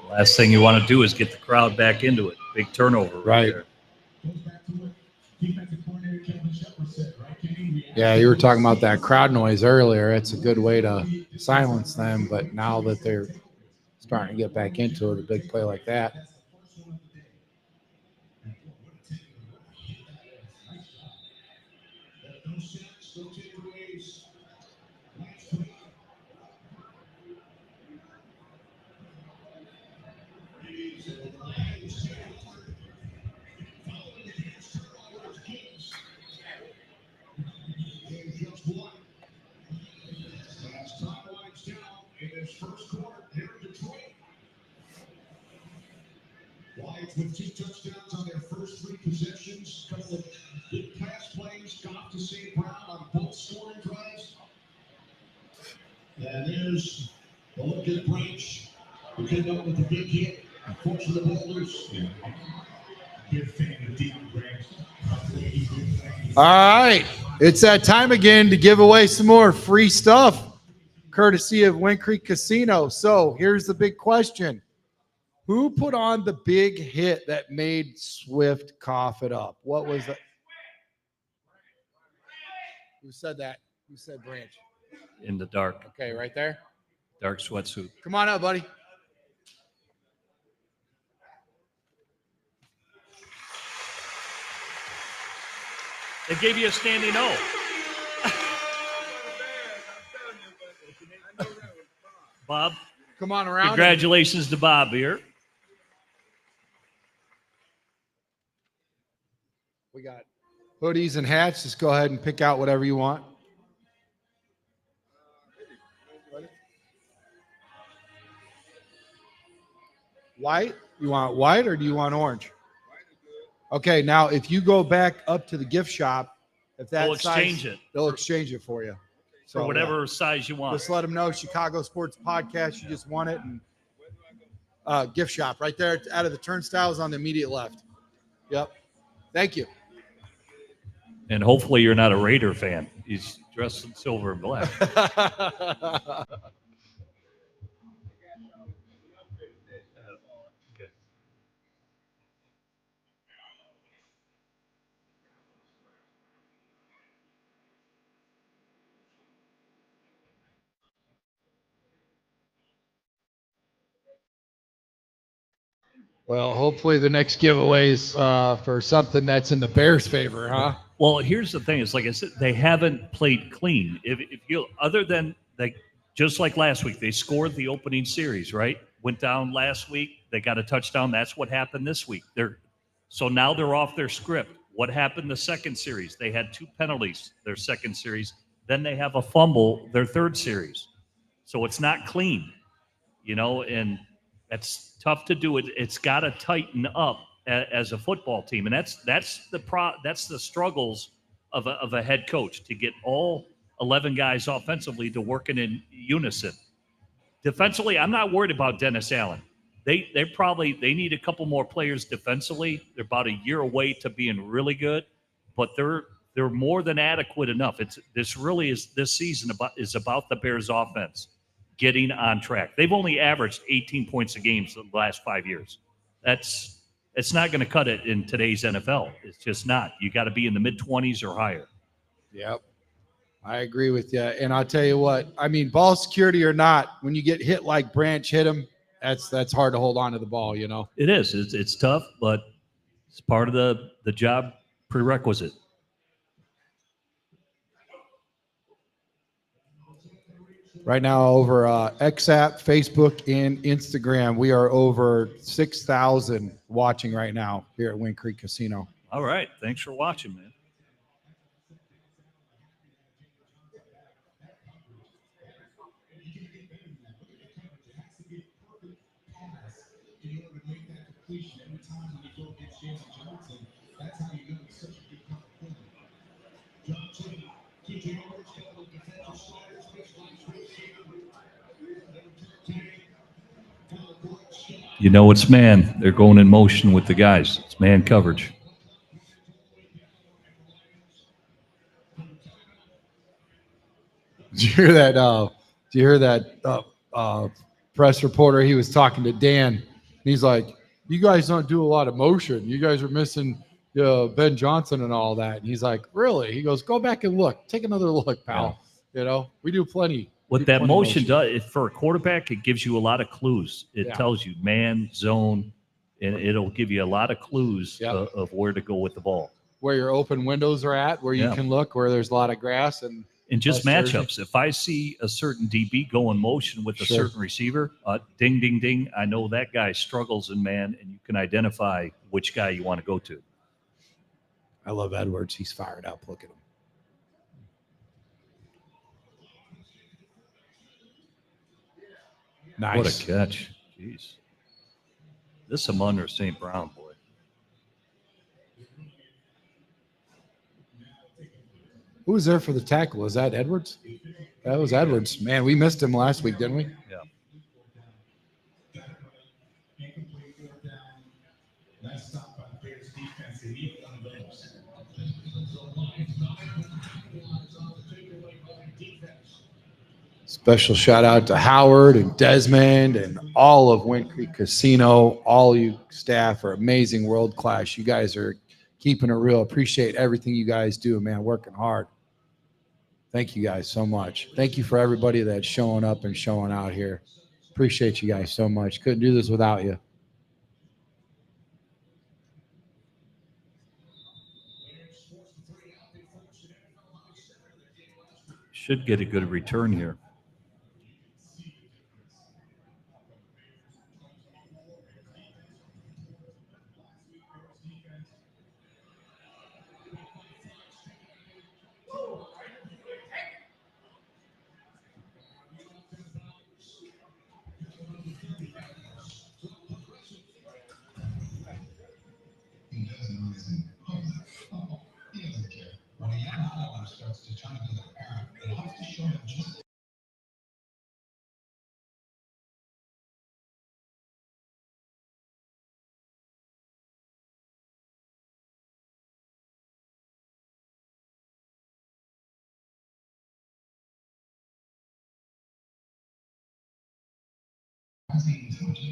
Last thing you want to do is get the crowd back into it. Big turnover. Right. There. Yeah, you were talking about that crowd noise earlier. It's a good way to silence them, but now that they're starting to get back into it, a big play like that. Lions with 2 touchdowns on their first 3 possessions. Couple of big pass plays. Goff to St. Brown on both scoring drives. And there's the look at Branch. We came up with a big hit. Unfortunately, the boulders. Big fan of Deacon Branch. All right. It's that time again to give away some more free stuff, courtesy of Wind Creek Casino. So here's the big question. Who put on the big hit that made Swift cough it up? What was that? Who said that? Who said Branch? In the dark. Okay, right there. Dark sweatsuit. Come on up, buddy. They gave you a standing O. Bob. Come on around. Congratulations to Bob here. We got hoodies and hats. Just go ahead and pick out whatever you want. White? You want white or do you want orange? Okay, now if you go back up to the gift shop, if that They'll exchange size, it. they'll exchange it for you. For whatever size you want. Just let them know Chicago Sports Podcast. You just won it, and gift shop right there out of the turnstiles on the immediate left. Yep. Thank you. And hopefully you're not a Raider fan. He's dressed in silver and black. Well, hopefully the next giveaway is for something that's in the Bears' favor, huh? Well, here's the thing. It's like I said, they haven't played clean. If you, other than just like last week, they scored the opening series, right? Went down last week. They got a touchdown. That's what happened this week. So now they're off their script. What happened the second series? They had 2 penalties their second series. Then they have a fumble their third series. So it's not clean, and that's tough to do. It's got to tighten up as a football team. And that's the struggles of a head coach, to get all 11 guys offensively to working in unison. Defensively, I'm not worried about Dennis Allen. They need a couple more players defensively. They're about a year away to being really good, but they're more than adequate enough. This season is about the Bears offense getting on track. They've only averaged 18 points a game for the last 5 years. It's not going to cut it in today's NFL. It's just not. You got to be in the mid-20s or higher. Yep. I agree with you. And I'll tell you what, I mean, ball security or not, when you get hit like Branch hit him, that's hard to hold on to the ball, It is. It's tough, but it's part of the job prerequisite. Right now over XApp, Facebook, and Instagram, we are over 6,000 watching right now here at Wind Creek Casino. All right. Thanks for watching, man. It's man. They're going in motion with the guys. It's man coverage. Did you hear that press reporter? He was talking to Dan. And he's like, "You guys don't do a lot of motion. You guys are missing Ben Johnson and all that." And he's like, "Really?" He goes, "Go back and look. Take another look, pal. Yeah. We do plenty." What that motion does for a quarterback, it gives you a lot of clues. It tells you man, zone, and it'll give you a lot of clues of where to go with the ball. Where your open windows are at, where you can look, where there's a lot of grass and just matchups. If I see a certain DB go in motion with a certain receiver, ding, ding, ding, I know that guy struggles in man, and you can identify which guy you want to go to. I love Edwards. He's fired up. Look at him. Nice. What a catch. Jeez. This is under St. Brown, boy. Who was there for the tackle? Was that Edwards? That was Edwards. Man, we missed him last week, didn't we? Yeah. Special shout out to Howard and Desmond and all of Wind Creek Casino. All you staff are amazing, world class. You guys are keeping it real. Appreciate everything you guys do, man. Working hard. Thank you guys so much. Thank you for everybody that's showing up and showing out here. Appreciate you guys so much. Couldn't do this without you. Should get a good return here.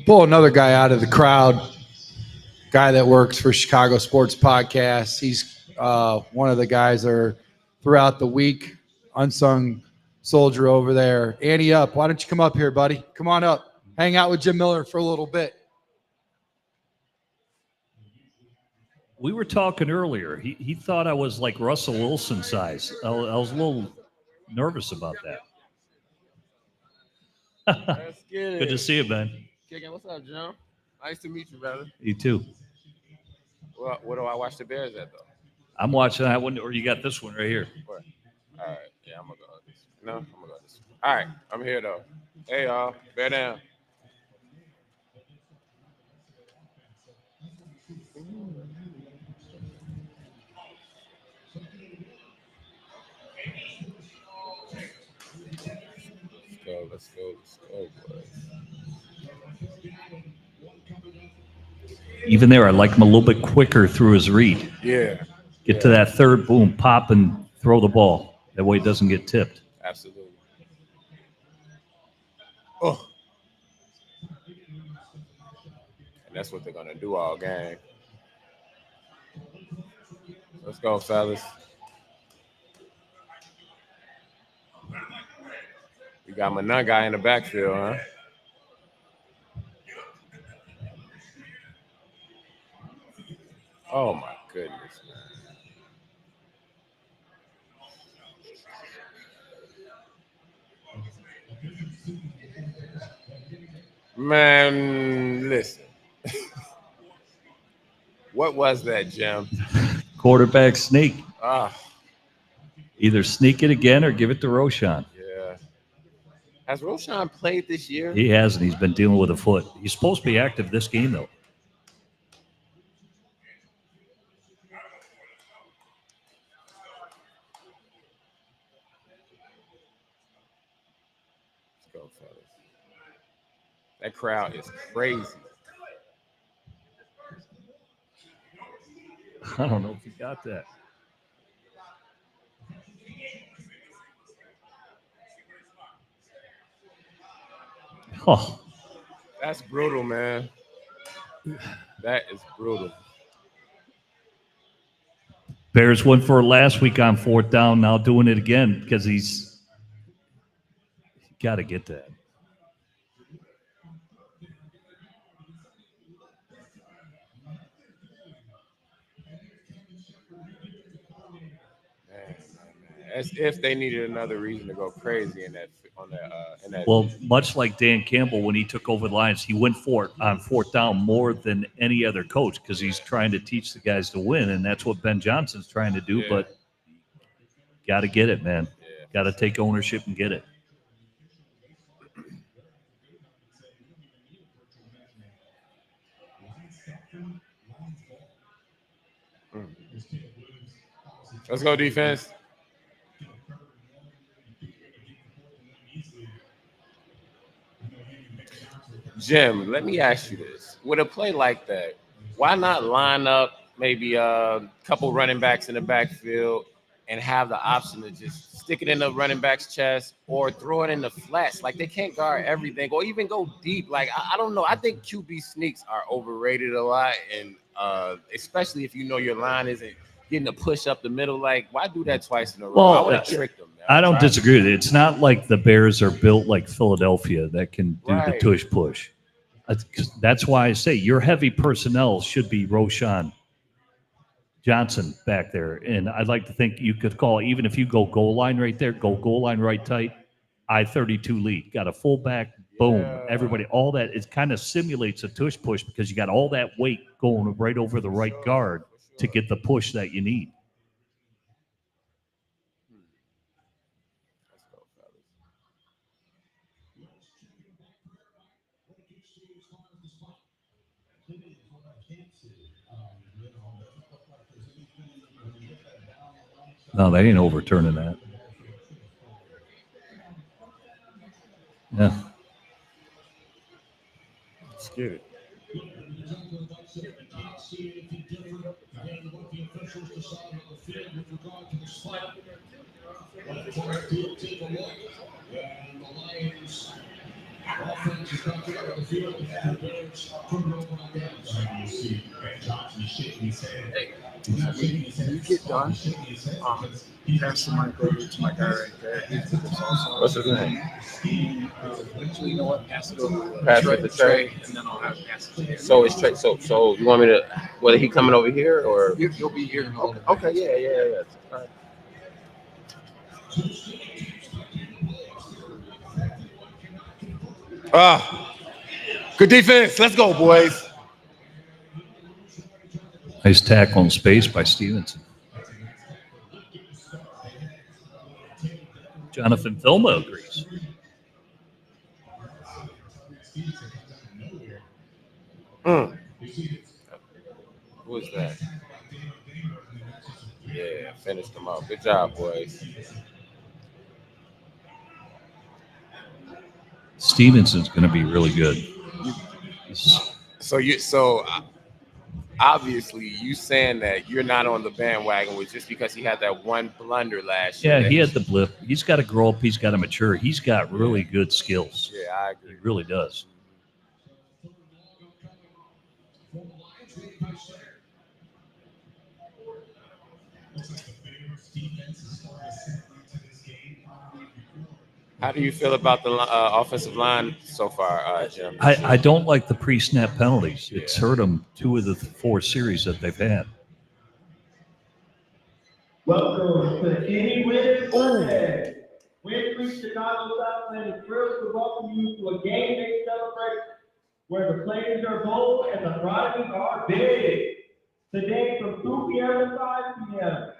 Pull another guy out of the crowd, guy that works for Chicago Sports Podcast. He's one of the guys that are throughout the week, unsung soldier over there. Andy Up, why don't you come up here, buddy? Come on up. Hang out with Jim Miller for a little bit. We were talking earlier. He thought I was like Russell Wilson size. I was a little nervous about that. Let's get it. Good to see you, Ben. Kicking, what's up, Jim? Nice to meet you, brother. You too. Well, what do I watch the Bears at, though? I'm watching that one, or you got this one right here. Where? All right. Yeah, I'm going to go. No, I'm gonna go this way. All right, I'm here though. Hey y'all, bear down. Let's go, boys. Even there, I like him a little bit quicker through his read. Yeah. Get to that third, boom, pop, and throw the ball. That way it doesn't get tipped. Absolutely. Oh. And that's what they're gonna do all game. Let's go, fellas. We got my nut guy in the backfield, huh? Oh my goodness, man. Man, listen. What was that, Jim? Quarterback sneak. Ah, Either sneak it again or give it to Roshan. yeah. Has Roshan played this year? He hasn't. He's been dealing with a foot. He's supposed to be active this game, though. Let's go, fellas. That crowd is crazy. I don't know if he got that. Oh, That's brutal, man. That is brutal. Bears went for it last week on fourth down. Now doing it again because he's got to get that. Man. As if they needed another reason to go crazy in that. Well, much like Dan Campbell when he took over the Lions, he went for it on fourth down more than any other coach because he's trying to teach the guys to win, and that's what Ben Johnson's trying to do. Yeah. But got to get it, man. Yeah. Got to take ownership and get it. Let's go, defense. Jim, let me ask you this. With a play like that, why not line up maybe a couple running backs in the backfield and have the option to just stick it in the running back's chest or throw it in the flats? Like, they can't guard everything or even go deep. Like, I don't know. I think QB sneaks are overrated a lot, and especially if you know your line isn't getting a push up the middle. Like, why do that twice in a row? Well, I would have tricked them. I don't disagree with it. It's not like the Bears are built like Philadelphia that can do the tush push. That's why I say your heavy personnel should be Roshan Johnson back there. And I'd like to think you could call, even if you go goal line right there, go goal line right tight, I-32 lead. Got a fullback, boom, everybody. All that, it kind of simulates a tush push because you got all that weight going right over the right guard to get the push that you need. No, they ain't overturning that. Yeah. Let's get it. Offense is not good on the field. The Bears turn it over on downs. You see Ben Johnson shaking his head. When you get done, pass the mic over to my guy right there. What's his name? Actually, you know what? Pass it over to Pass it to Trae. and then I'll have pass it to him. So it's Trae. So you want me to? Whether he coming over here or? You'll be here. Okay. Yeah. All right. Good defense. Let's go, boys. Nice tackle in space by Stevenson. Jonathan Thilma agrees. Who was that? Yeah, finished them up. Good job, boys. Stevenson's going to be really good. So obviously you saying that you're not on the bandwagon was just because he had that one blunder last year. Yeah, he had the blip. He's got to grow up. He's got to mature. He's got really good skills. Yeah, I agree. He really does. How do you feel about the offensive line so far, Jim? I don't like the pre-snap penalties. It's hurt them 2 of the 4 series that they've had. Welcome to Any Win Sunday. Win Creek Chicago Southland is thrilled to welcome you to a game day celebration where the players are bold and the prizes are big. Today from 2 p.m. to 5 p.m.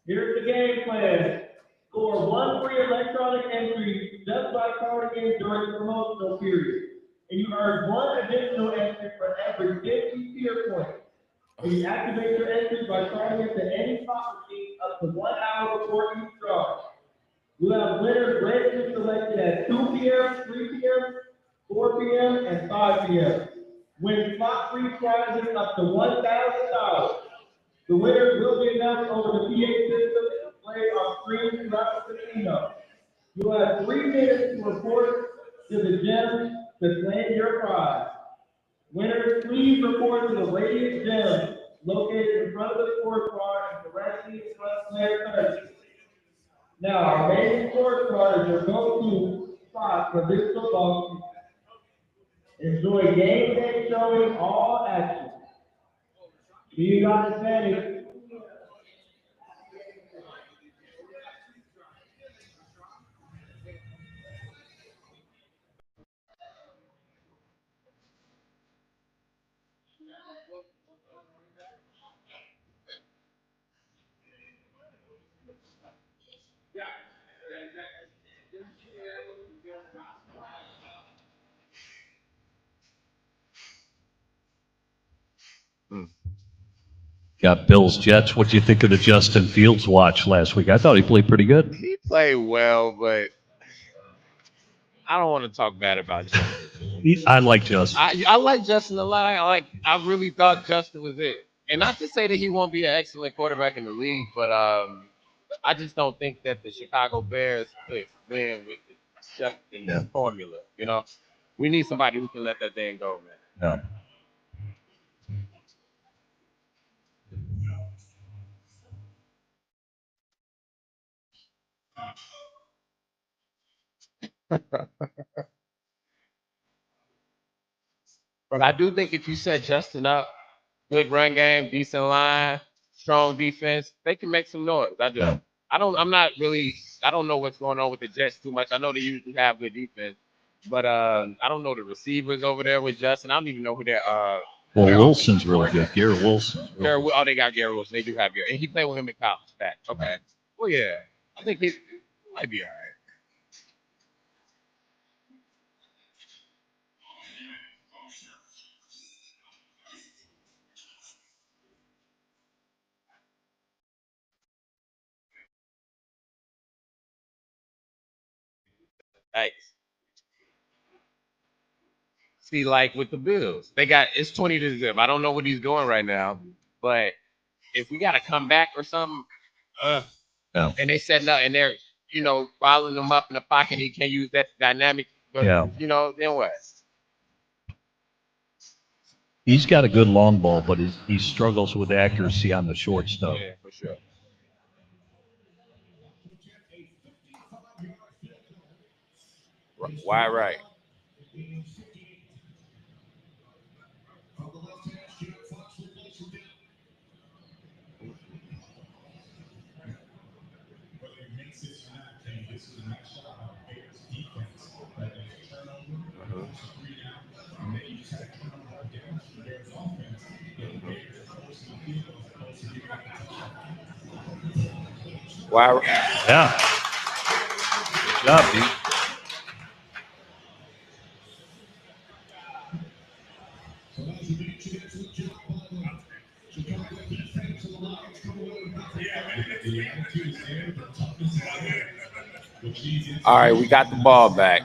Here's the game plan. Score 1 free electronic entry just by carding in during the promotional period. And you earn 1 additional entry for every 50 tier points. And you activate your entry by carding into any slot machine up to 1 hour before each draw. We'll have winners randomly selected at 2 p.m., 3 p.m., 4 p.m., and 5 p.m. Win slot free prizes up to $1,000. The winners will be announced over the PA system and displayed on screen throughout the casino. You'll have 3 minutes to report to the gym to claim your prize. Winners, please report to the Radiant Gym located in front of the sports bar and directly in front of player 30. Now, our main sports bar is your go-to spot for this football season. Enjoy game day showing all action. See you guys ready. Got Bills Jets. What do you think of the Justin Fields watch last week? I thought he played pretty good. He played well, but I don't want to talk bad about Justin. I like Justin. I like Justin a lot. I really thought Justin was it. And not to say that he won't be an excellent quarterback in the league, but I just don't think that the Chicago Bears could win with the Justin formula. You know, we need somebody who can let that thing go, man. Yeah. But I do think if you set Justin up, good run game, decent line, strong defense, they can make some noise. I do. Yeah. I don't know what's going on with the Jets too much. I know they usually have good defense, but I don't know the receivers over there with Justin. I don't even know who they're Well, Wilson's really good. Garrett Wilson. Oh, they got Gary Wilson. They do have Gary. And he played with him in college. Back. Okay. Well, yeah. I think he might be all right. Nice. See, like with the Bills, it's 20-0. I don't know what he's doing right now, but if we got to come back or something, and they said no, and they're following him up in the pocket, he can't use that dynamic. But, then what? He's got a good long ball, but he struggles with accuracy on the short stuff. Yeah, for sure. Why right? Wow. Yeah. Good job, dude. All right, we got the ball back.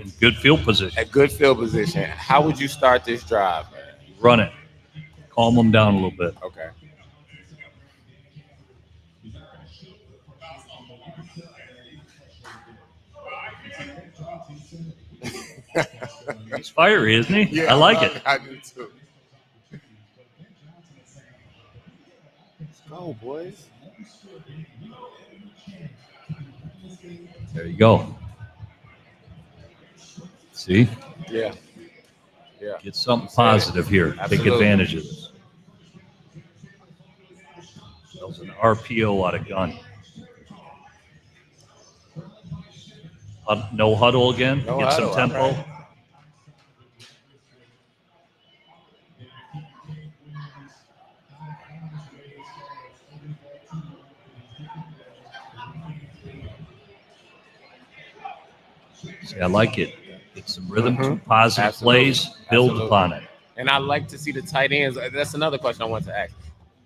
In good field position. At good field position. How would you start this drive, man? Run it. Calm them down a little bit. Okay. He's fiery, isn't he? Yeah, I like it. I do too. Let's go, boys. There you go. See? Yeah. Yeah. Get something positive here. Absolutely. Take advantage of this. That was an RPO out of gun. No huddle again. No Get huddle, some tempo. all right. See, I like it. Get some rhythm, Mhm. positive Absolutely. plays, build Absolutely. upon it. And I like to see the tight ends. That's another question I want to ask.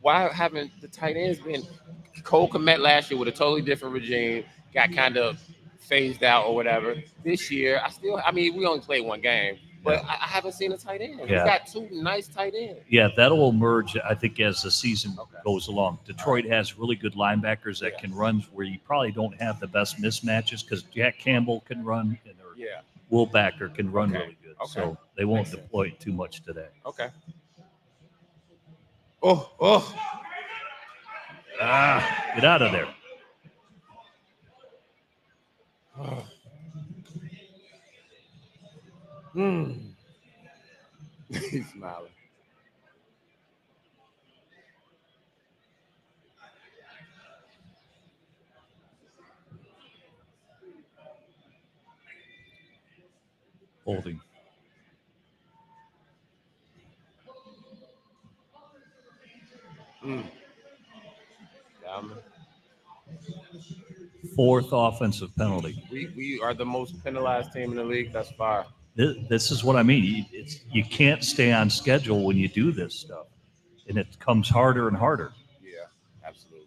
Why haven't the tight ends been? Cole Kmet last year with a totally different regime, got kind of phased out or whatever. This year, we only played one game, but I haven't seen a tight end. Yeah. We got two nice tight ends. Yeah, that'll emerge, I think, as the season Okay. goes along. Detroit has really good linebackers that Yeah. can run where you probably don't have the best mismatches because Jack Campbell can run and their Yeah. Will Backer can run Okay. really good. Okay. So they won't Makes sense. deploy it too much today. Okay. Oh. Get out of there. He's smiling. Holding. Fourth offensive penalty. We are the most penalized team in the league thus far. This is what I mean. You can't stay on schedule when you do this stuff, and it comes harder and harder. Yeah, absolutely.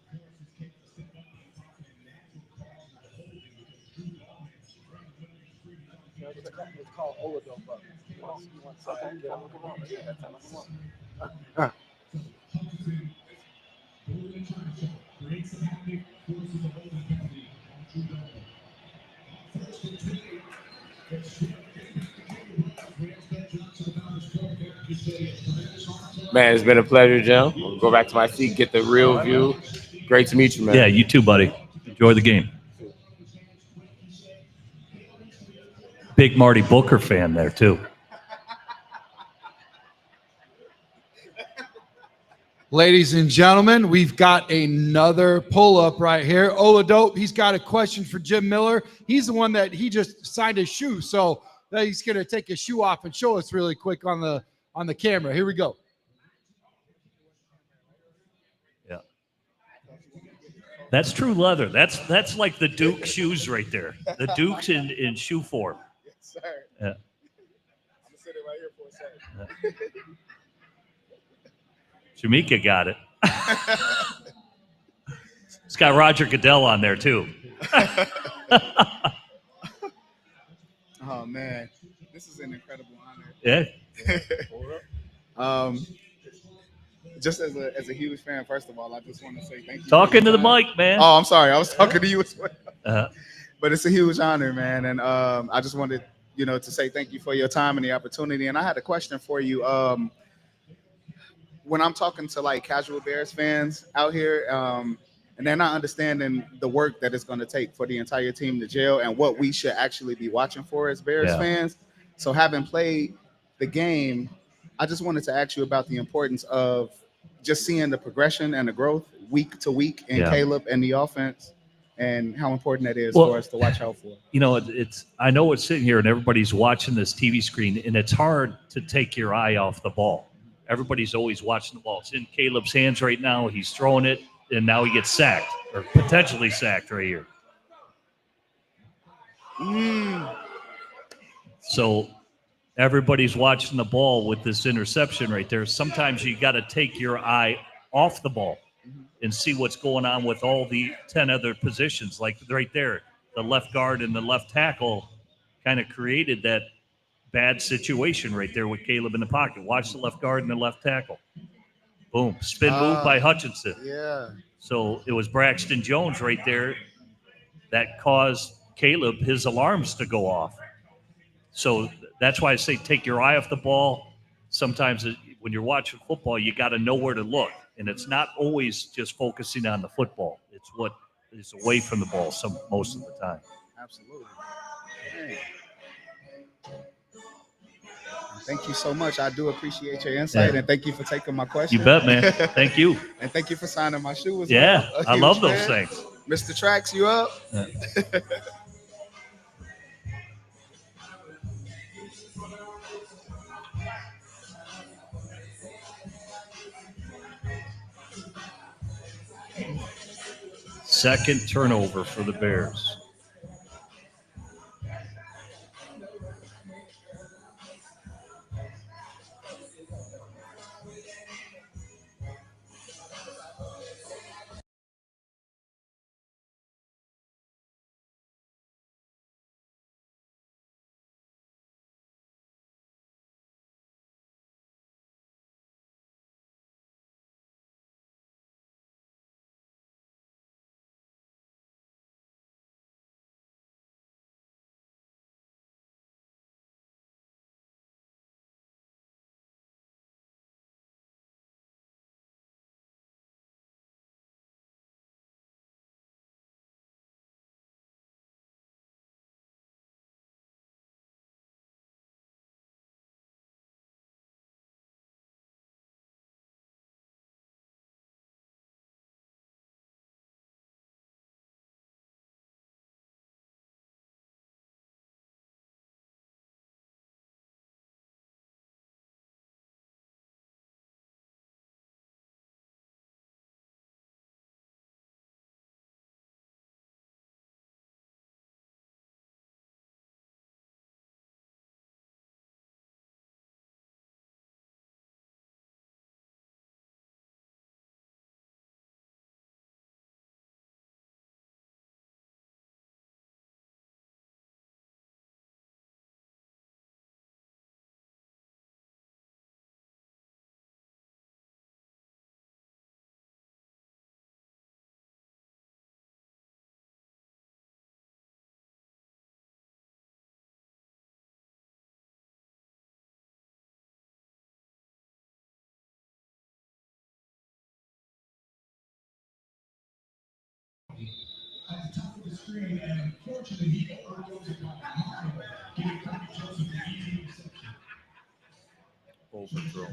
Man, it's been a pleasure, Jim. We'll go back to my seat, get the real view. Great to meet you, man. Yeah, you too, buddy. Enjoy the game. Big Marty Booker fan there, too. Ladies and gentlemen, we've got another pull-up right here. Oladope, he's got a question for Jim Miller. He's the one that he just signed his shoe, so he's going to take his shoe off and show us really quick on the camera. Here we go. Yeah. That's true leather. That's like the Duke shoes right there. The Duke's in shoe form. Yes, sir. Yeah. I'm going to sit it right here for a second. Jamaica got it. It's got Roger Goodell on there, too. Oh, man. This is an incredible honor. Yeah. Just as a huge fan, first of all, I just want to say thank you. Talking to the mic, man. Oh, I'm sorry. I was talking to you as well. Uh, But it's a huge honor, man. And I just wanted, to say thank you for your time and the opportunity. And I had a question for you. When I'm talking to like casual Bears fans out here, and they're not understanding the work that it's going to take for the entire team to gel and what we should actually be watching for as Bears fans. So having played the game, I just wanted to ask you about the importance of just seeing the progression and the growth week to week in Caleb and the offense, and how important that is for us to watch out for. I know it's sitting here and everybody's watching this TV screen, and it's hard to take your eye off the ball. Everybody's always watching the ball. It's in Caleb's hands right now. He's throwing it, and now he gets sacked or potentially sacked right here. So everybody's watching the ball with this interception right there. Sometimes you got to take your eye off the ball and see what's going on with all the 10 other positions. Like right there, the left guard and the left tackle kind of created that bad situation right there with Caleb in the pocket. Watch the left guard and the left tackle. Boom. Spin move by Hutchinson. Yeah. So it was Braxton Jones right there that caused Caleb his alarms to go off. So that's why I say take your eye off the ball. Sometimes when you're watching football, you got to know where to look. And it's not always just focusing on the football. It's what is away from the ball most of the time. Absolutely. Hey. Thank you so much. I do appreciate your insight, and thank you for taking my question. You bet, man. Thank you. And thank you for signing my shoe as well. well. I love those things. Mr. Tracks, you up? Yeah. Second turnover for the Bears. At the top of the screen, and unfortunately, he overdosed it on giving Kirby Joseph the easy reception. Overthrow.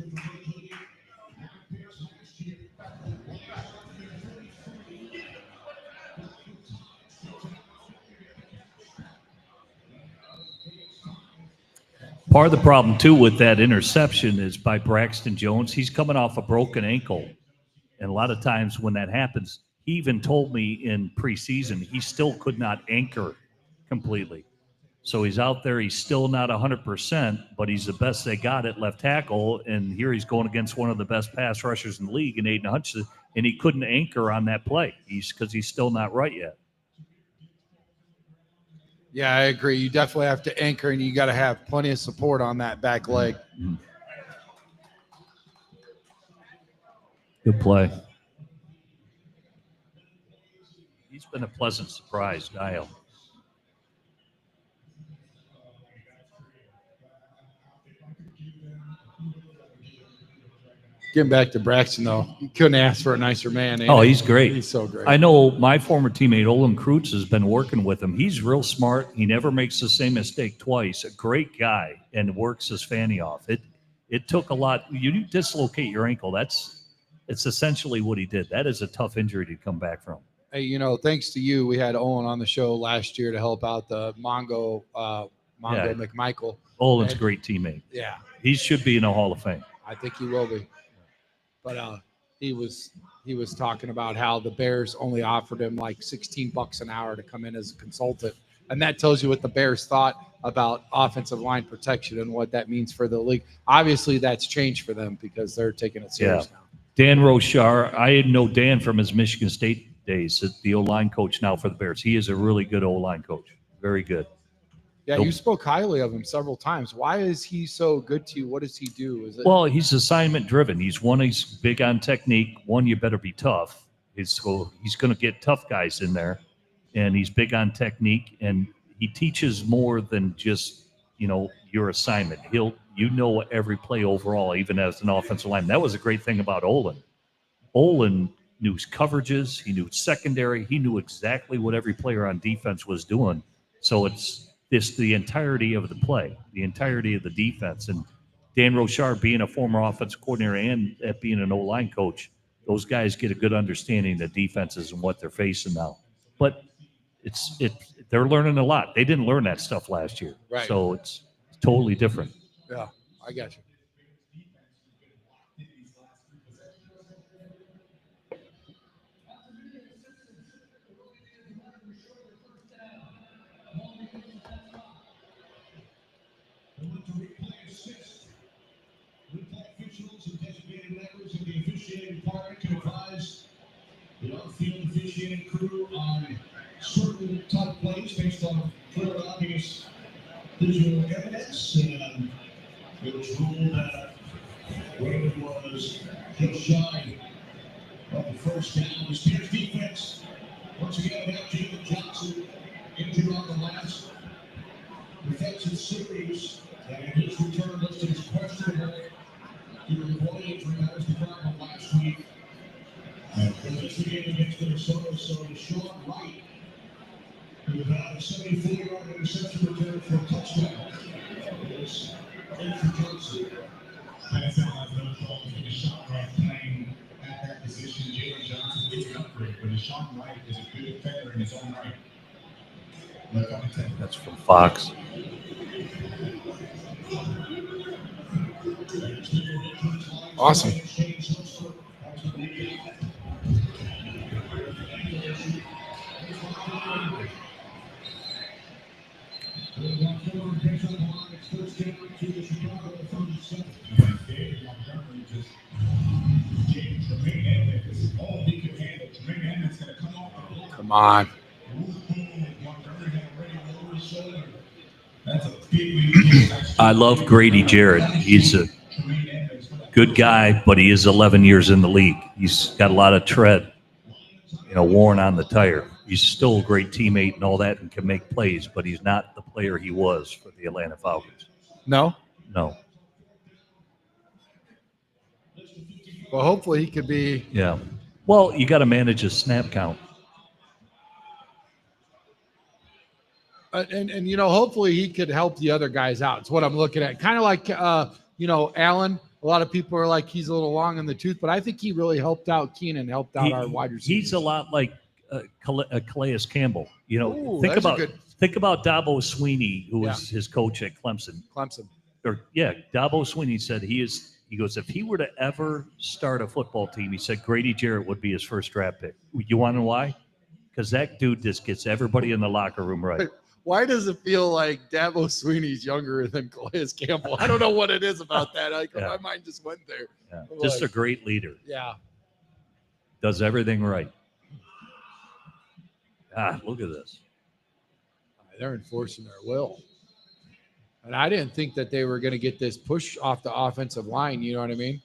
Part of the problem, too, with that interception is by Braxton Jones. He's coming off a broken ankle. And a lot of times when that happens, he even told me in preseason he still could not anchor completely. So he's out there. He's still not 100%, but he's the best they got at left tackle. And here he's going against one of the best pass rushers in the league in Aiden Hutchinson, and he couldn't anchor on that play because he's still not right yet. Yeah, I agree. You definitely have to anchor, and you got to have plenty of support on that back leg. Mm-hmm. Good play. He's been a pleasant surprise, Dial. Getting back to Braxton, though, you couldn't ask for a nicer man. Oh, he's great. He's so great. I know my former teammate, Olin Kreutz, has been working with him. He's real smart. He never makes the same mistake twice. A great guy and works his fanny off. It took a lot. You dislocate your ankle. It's essentially what he did. That is a tough injury to come back from. Hey, thanks to you, we had Olin on the show last year to help out the Mongo McMichael. Olin's a great teammate. Yeah. He should be in the Hall of Fame. I think he will be. But he was talking about how the Bears only offered him like $16 an hour to come in as a consultant And that tells you what the Bears thought about offensive line protection and what that means for the league. Obviously, that's changed for them because they're taking it serious now. Dan Rochar, I know Dan from his Michigan State days, the O-line coach now for the Bears. He is a really good O-line coach. Very good. Yeah, you spoke highly of him several times. Why is he so good to you? What does he do? Well, he's assignment driven. He's big on technique. One, you better be tough. He's going to get tough guys in there, and he's big on technique. And he teaches more than just your assignment. You know every play overall, even as an offensive lineman. That was a great thing about Olin. Olin knew coverages. He knew secondary. He knew exactly what every player on defense was doing. So it's the entirety of the play, the entirety of the defense. And Dan Rochar, being a former offensive coordinator and being an O-line coach, those guys get a good understanding of defenses and what they're facing now. But they're learning a lot. They didn't learn that stuff last year. Right. So it's totally different. Yeah, I got you. The on-field officiating crew on certain tough plays based on clear obvious visual evidence. It was ruled that Raymond was just shy of the first down. The Steelers defense once again without Jalen Johnson injured on the last defensive series, and in his return listed as questionable due to the body injury. That was the problem last week. This game against Minnesota, so Deshaun Wright, who had a 74-yard interception return for a touchdown. It was Andrew Johnson. NFL has no problem with Deshaun Wright playing at that position. Jalen Johnson is an upgrade, but Deshaun Wright is a good defender in his own right. That's from Fox. Awesome. Come on. I love Grady Jarrett. He's a good guy, but he is 11 years in the league. He's got a lot of tread, worn on the tire. He's still a great teammate and all that and can make plays, but he's not the player he was for the Atlanta Falcons. No? No. Well, hopefully he could be. Yeah. Well, you got to manage his snap count. And hopefully he could help the other guys out. It's what I'm looking at. Kind of like, Allen. A lot of people are like he's a little long in the tooth, but I think he really helped out Keenan, helped out our wide receivers. He's a lot like Calais Campbell. Ooh, think about Dabo Sweeney, who was his coach at Clemson. Dabo Sweeney said he goes, if he were to ever start a football team, he said Grady Jarrett would be his first draft pick. You want to know why? Because that dude just gets everybody in the locker room right. Why does it feel like Dabo Sweeney's younger than Calais Campbell? I don't know what it is about that. My mind just went there. Yeah. Just a great leader. Yeah. Does everything right. Look at this. They're enforcing their will. And I didn't think that they were going to get this push off the offensive line. You know what I mean?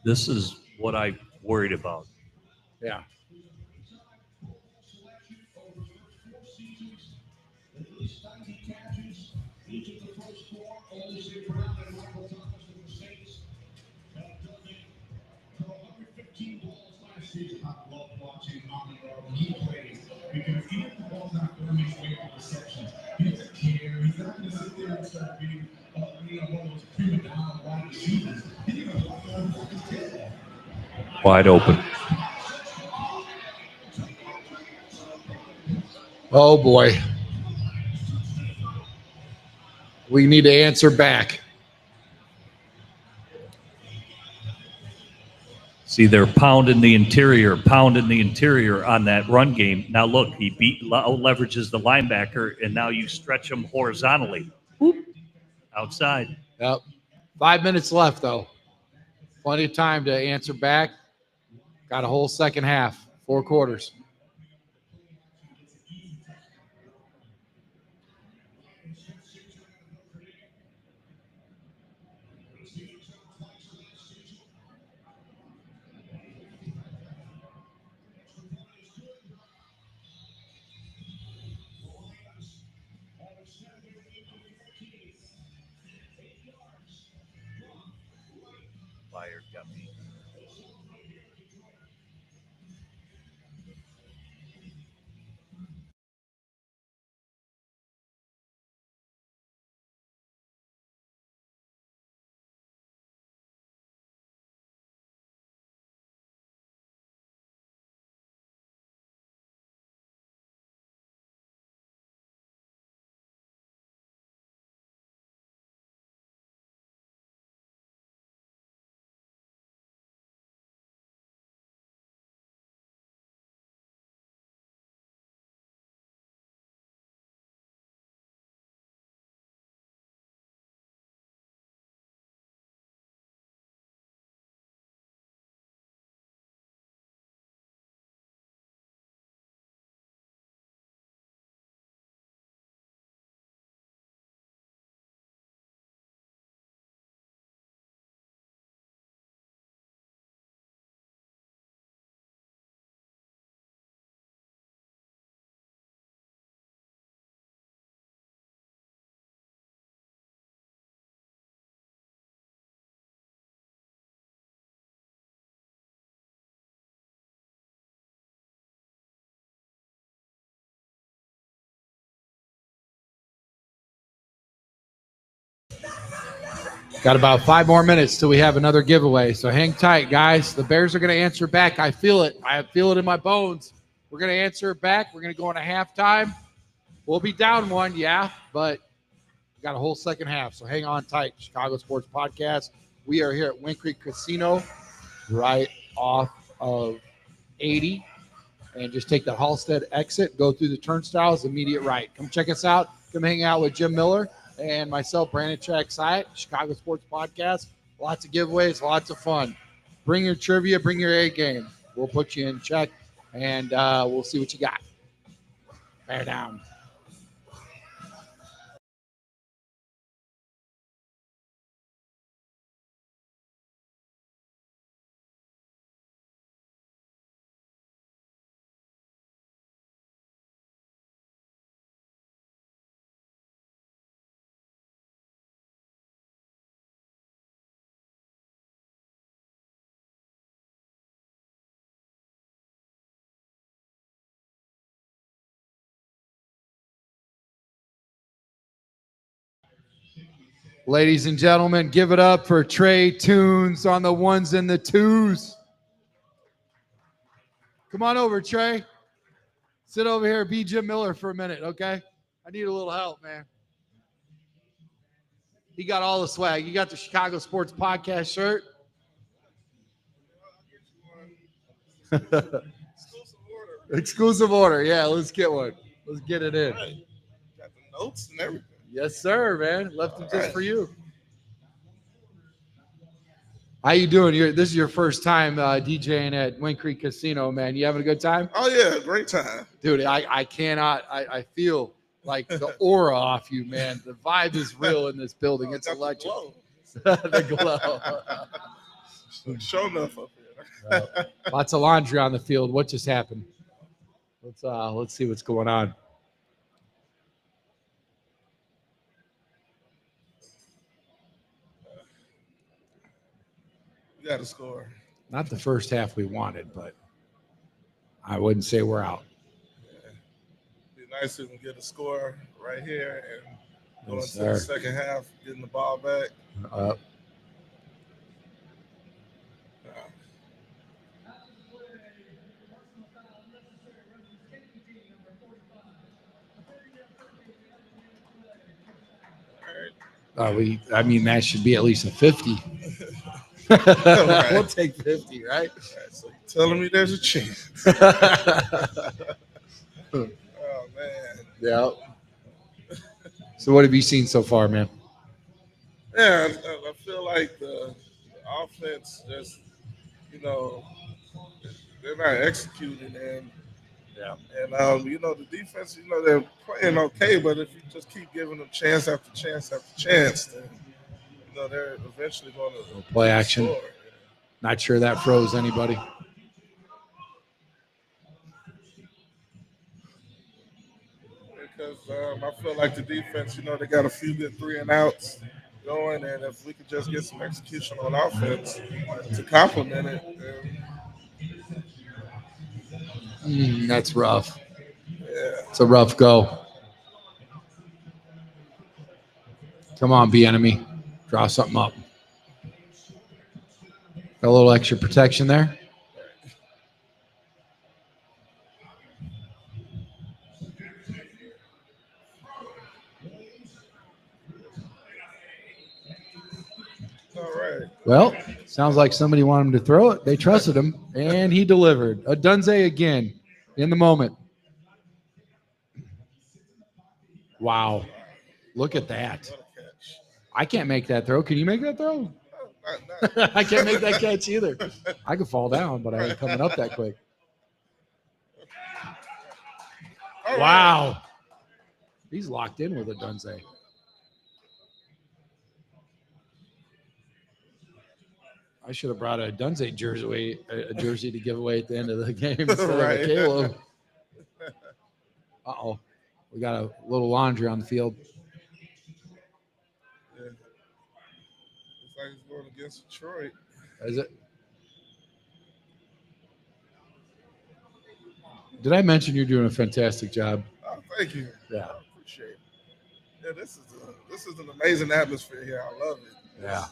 This is what I worried about. Yeah. Because even if the ball's not going his way on receptions, he doesn't care. He's not going to sit there and start being, one of those prima donna wide receivers. He's going to walk over his tail. Wide open. Oh, boy. We need to answer back. See, they're pounding the interior on that run game. Now, look, he leverages the linebacker, and now you stretch him horizontally. Whoop. Outside. Yep. 5 minutes left, though. Plenty of time to answer back. Got a whole second half, 4 quarters. Fire got me. Got about 5 more minutes till we have another giveaway. So hang tight, guys. The Bears are going to answer back. I feel it. I feel it in my bones. We're going to answer back. We're going to go into halftime. We'll be down 1, yeah, but we got a whole second half. So hang on tight. Chicago Sports Podcast. We are here at Wind Creek Casino, right off of 80. And just take the Halstead exit, go through the turnstiles, immediate right. Come check us out. Come hang out with Jim Miller and myself, Brandon Trae, Chicago Sports Podcast. Lots of giveaways, lots of fun. Bring your trivia, bring your A game. We'll put you in check, and we'll see what you got. Bear down. Ladies and gentlemen, give it up for Trae Tunes on the 1s and the 2s. Come on over, Trae. Sit over here, be Jim Miller for a minute, okay? I need a little help, man. He got all the swag. You got the Chicago Sports Podcast shirt. Exclusive order. Yeah, let's get one. Let's get it in. Right. Got the notes and everything. Yes, sir, man. Left them just for you. How you doing? This is your first time DJing at Wind Creek Casino, man. You having a good time? Oh yeah, great time. Dude, I cannot. I feel like the aura off you, man. The vibe is real in this building. It's electric. The glow. Show enough up here. Lots of laundry on the field. What just happened? Let's see what's going on. We got to score. Not the first half we wanted, but I wouldn't say we're out. Yeah. Be nice if we can get a score right here and go Yes, into the sir. second half, getting the ball back. I mean, that should be at least a 50. We'll take 50, right? Right, so you're telling me there's a chance. Oh, man. Yeah. So what have you seen so far, man? Yeah, I feel like the offense just, they're not executing. And the defense, they're playing okay, but if you just keep giving them chance after chance after chance, then, they're eventually going to Play action. score. Not sure that froze anybody. Because I feel like the defense, they got a few good 3-and-outs going, and if we could just get some execution on offense to complement it, then, That's rough. yeah. It's a rough go. Come on, B-enemy. Draw something up. Got a little extra protection there. All right. Well, sounds like somebody wanted him to throw it. They trusted him, and he delivered. A Dunze again in the moment. Wow. Look at that. What a catch. I can't make that throw. Can you make that throw? Not- I can't make that catch either. I could fall down, but I ain't coming up that quick. All right. Wow. He's locked in with a Dunze. I should have brought a Dunze jersey to give away at the end of the game instead Right. of a Caleb. Uh-oh. We got a little laundry on the field. Yeah. Looks like he's going against Detroit. Is it? Did I mention you're doing a fantastic job? Oh, thank you. Yeah. I appreciate it. Yeah, this is an amazing atmosphere here. I love it. Yeah.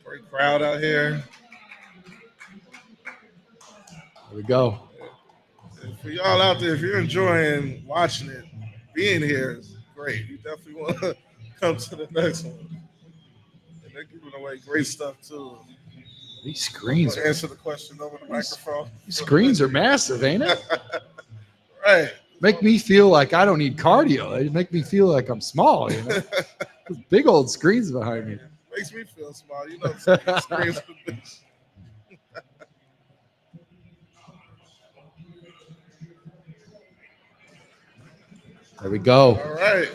Great crowd out here. There we go. And for y'all out there, if you're enjoying watching it, being here is great. You definitely want to come to the next one. And they're giving away great stuff too. These screens are Answer the question over the microphone. screens are massive, ain't it? Right. Make me feel like I don't need cardio. They make me feel like I'm small, you know. Those big old screens behind me. Makes me feel small. The screens. There we go. All right.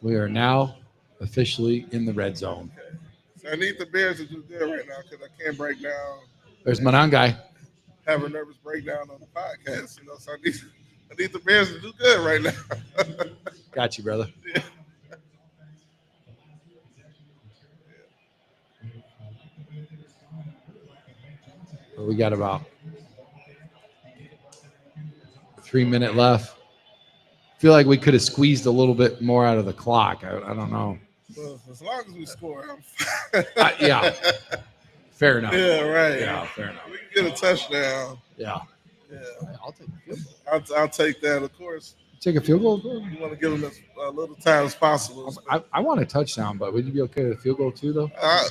We are now officially in the red zone. Okay. So I need the Bears to do good right now because I can't break down. There's Manan guy. Have a nervous breakdown on the podcast. So I need the Bears to do good right now. Got you, brother. Yeah. Well, we got about 3 minutes left. Feel like we could have squeezed a little bit more out of the clock. I don't know. Well, as long as we score, I'm fine. Yeah. Fair enough. Yeah, right. Yeah, fair enough. We can get a touchdown. Yeah. Yeah. I'll take a field goal. I'll take that, of course. Take a field goal? You want to give them as little time as possible. I want a touchdown, but would you be okay with a field goal too, though? I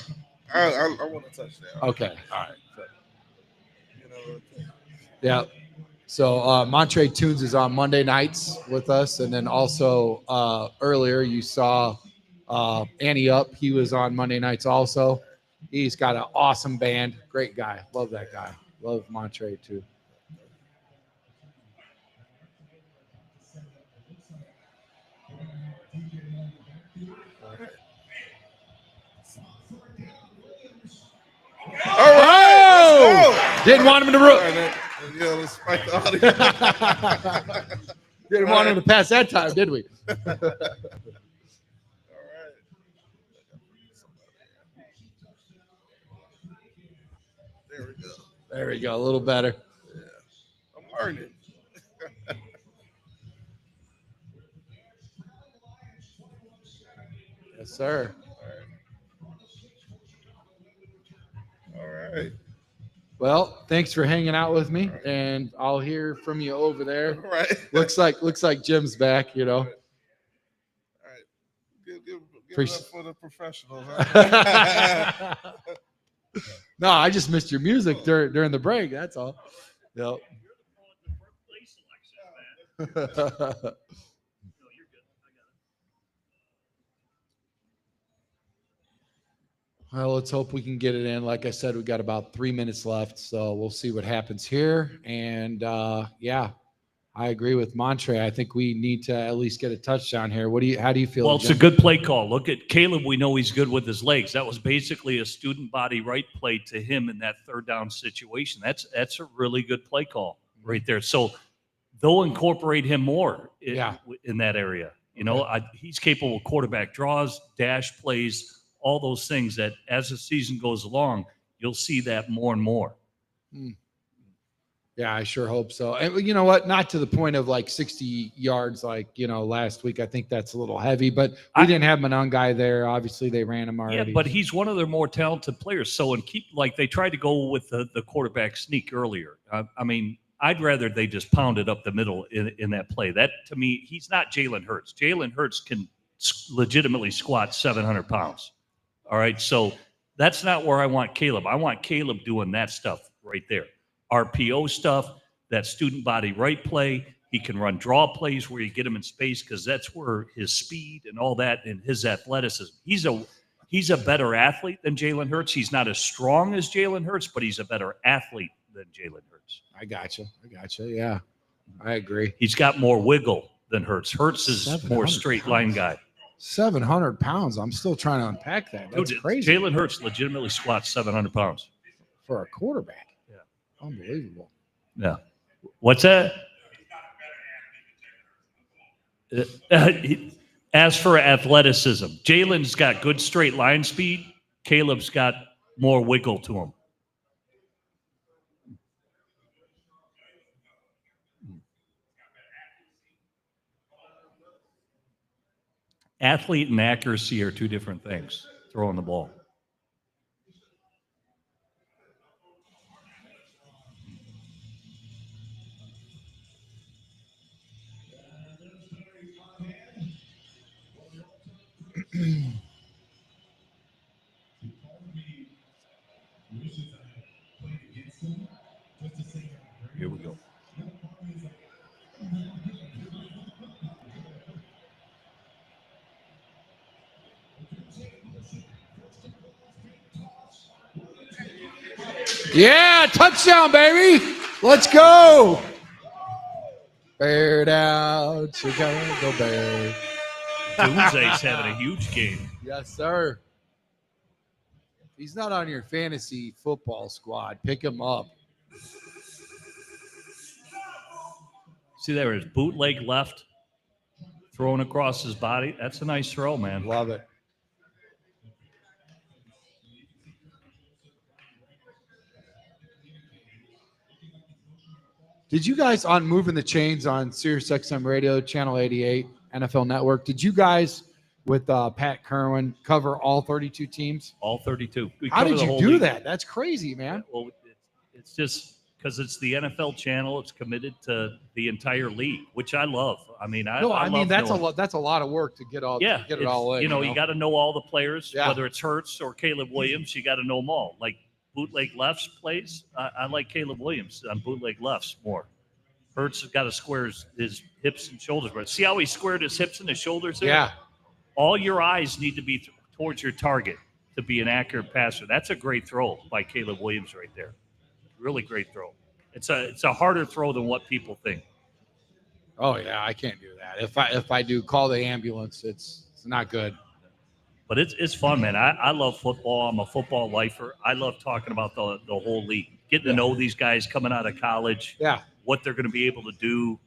want a touchdown. Okay. All right. You know, Yeah. So Trae Tunes is on Monday nights with us. And then also earlier you saw Annie Up. He was on Monday nights also. He's got an awesome band. Great guy. Love that guy. Love Trae too. all right. Let's go. Didn't want him to All right, yeah, let's spike the audio. Didn't want him to pass that time, did we? All right. There we go. There we go. A little better. Yeah. I'm learning. Yes, sir. All right. Well, thanks for hanging out with me, and I'll hear from you over there. All right. Looks like Jim's back, you know. All right. Give it Appreciate- up for the professionals. Huh? No, I just missed your music during the break. That's all. Yep. Well, let's hope we can get it in. Like I said, we got about 3 minutes left, so we'll see what happens here. And yeah, I agree with Montre. I think we need to at least get a touchdown here. How do you feel? Well, it's Jim? a good play call. Look at Caleb. We know he's good with his legs. That was basically a student body right play to him in that third down situation. That's a really good play call right there. So they'll incorporate him more in that area. You know, he's capable of quarterback draws, dash plays, all those things that as the season goes along, you'll see that more and more. Yeah, I sure hope so. And you know what? Not to the point of like 60 yards like, last week. I think that's a little heavy, but we didn't have Monangai there. Obviously, they ran him already. Yeah, but he's one of their more talented players. So, they tried to go with the quarterback sneak earlier. I mean, I'd rather they just pound it up the middle in that play. That, to me, he's not Jalen Hurts. Jalen Hurts can legitimately squat 700 pounds. All right, so that's not where I want Caleb. I want Caleb doing that stuff right there. RPO stuff, that student body right play. He can run draw plays where you get him in space because that's where his speed and all that and his athleticism. He's a better athlete than Jalen Hurts. He's not as strong as Jalen Hurts, but he's a better athlete than Jalen Hurts. I gotcha. Yeah, I agree. He's got more wiggle than Hurts. Hurts is more straight line guy. 700 pounds. I'm still trying to unpack that. That's crazy. Jalen Hurts legitimately squats 700 pounds. For a quarterback. Yeah. Unbelievable. Yeah. What's that? As for athleticism, Jalen's got good straight line speed. Caleb's got more wiggle to him. Athlete and accuracy are two different things, throwing the ball. Here we go. Yeah, touchdown, baby. Let's go. Bear down, Chicago Bear. Tuesday's having a huge game. Yes, sir. He's not on your fantasy football squad. Pick him up. See there, his bootleg left, thrown across his body. That's a nice throw, man. Love it. Did you guys on Moving the Chains on Sirius XM Radio, Channel 88, NFL Network, did you guys with Pat Kerwin cover all 32 teams? All 32. How did you do that? That's crazy, man. Well, it's just because it's the NFL channel. It's committed to the entire league, which I love. I mean, I love that's knowing. That's a lot of work to get it all in. You got to know all the players, whether it's Hurts or Caleb Williams. You got to know them all. Like bootleg lefts plays. I like Caleb Williams on bootleg lefts more. Hurts has got to square his hips and shoulders. But see how he squared his hips and his shoulders there? Yeah. All your eyes need to be towards your target to be an accurate passer. That's a great throw by Caleb Williams right there. Really great throw. It's a harder throw than what people think. Oh yeah, I can't do that. If I do, call the ambulance. It's not good. But it's fun, man. I love football. I'm a football lifer. I love talking about the whole league, getting to know these guys coming out of college. Yeah. What they're going to be able to do.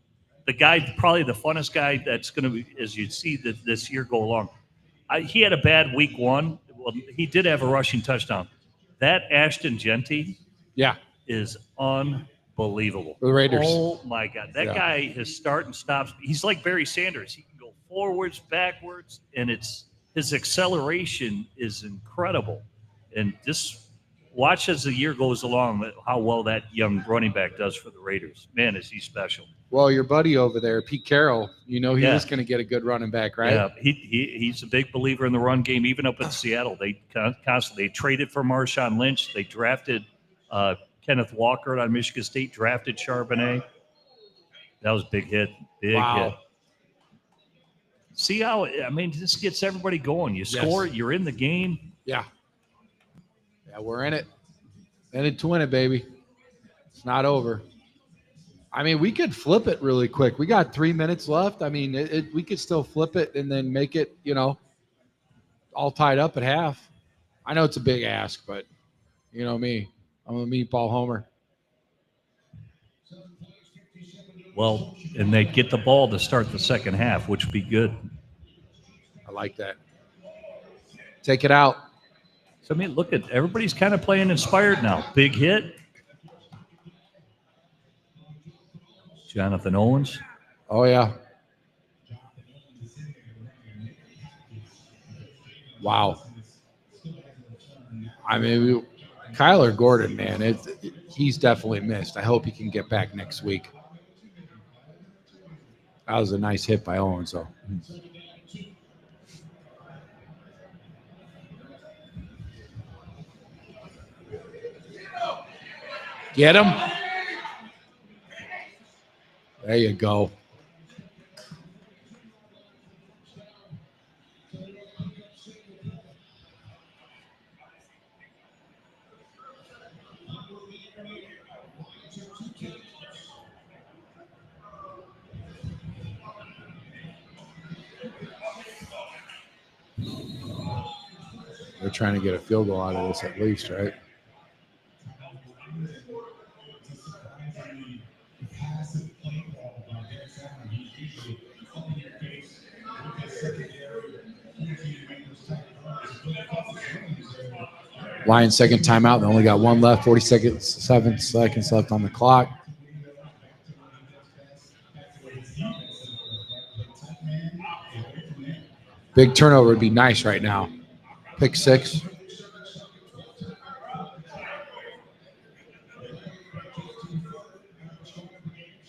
The guy, probably the funnest guy that's going to be, as you see this year go along. He had a bad week one. Well, he did have a rushing touchdown. That Ashton Genty, is unbelievable. The Raiders. Oh my God, that guy, his start and stops. He's like Barry Sanders. He can go forwards, backwards, and his acceleration is incredible. And just watch as the year goes along how well that young running back does for the Raiders. Man, is he special. Well, your buddy over there, Pete Carroll, he Yeah. was going to get a good running back, right? Yeah, he's a big believer in the run game. Even up in Seattle, they constantly traded for Marshawn Lynch. They drafted Kenneth Walker out of Michigan State, drafted Charbonnet. That was a big hit. Big hit. See how, this gets everybody going. You score, you're in the game. Yeah. Yeah, we're in it. In it to win it, baby. It's not over. We could flip it really quick. We got 3 minutes left. We could still flip it and then make it, all tied up at half. I know it's a big ask, but you know me. I'm a meatball homer. Well, and they get the ball to start the second half, which would be good. I like that. Take it out. So, look at everybody's kind of playing inspired now. Big hit. Jonathan Owens. Oh, yeah. Wow. Kyler Gordon, man, he's definitely missed. I hope he can get back next week. That was a nice hit by Owens, though. Get him. There you go. They're trying to get a field goal out of this at least, right? Lions second timeout. They only got one left. 7 seconds left on the clock. Big turnover would be nice right now. Pick 6.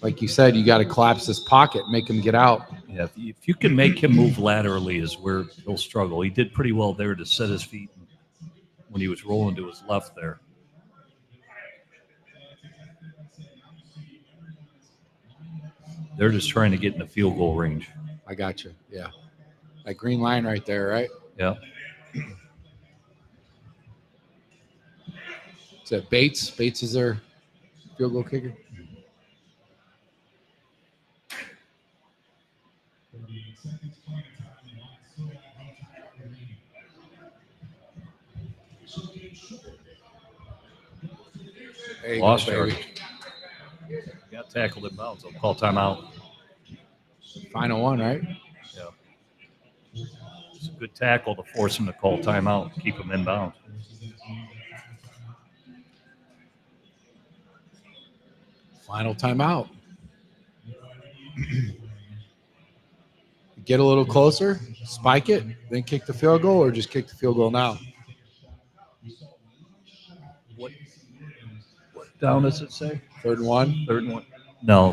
Like you said, you got to collapse this pocket, make him get out. Yeah, if you can make him move laterally is where he'll struggle. He did pretty well there to set his feet when he was rolling to his left there. They're just trying to get in the field goal range. I got you. Yeah. That green line right there, right? Yeah. Is that Bates? Bates is their field goal kicker? Lost yard. Got tackled in bounds. I'll call timeout. Final one, right? Yeah. It's a good tackle to force him to call timeout and keep him in bounds. Final timeout. Get a little closer, spike it, then kick the field goal, or just kick the field goal now? What down does it say? 3rd and 1? 3rd and 1. No,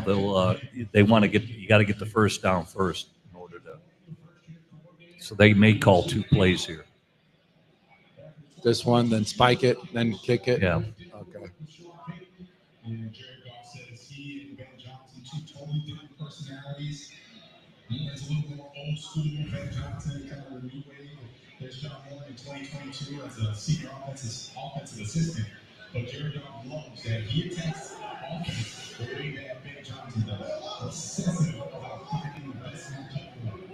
they want to get. You got to get the first down first in order to. So they may call 2 plays here. This one, then spike it, then kick it. Yeah. Okay. Jared Goff says he and Ben Johnson, 2 totally different personalities. It's a little more old school. Ben Johnson, kind of a new wave. There's John Moore in 2022 as a senior offensive assistant. But Jared Goff loves that he attacks offense the way that Ben Johnson does. Obsessive about finding the best matchup for him.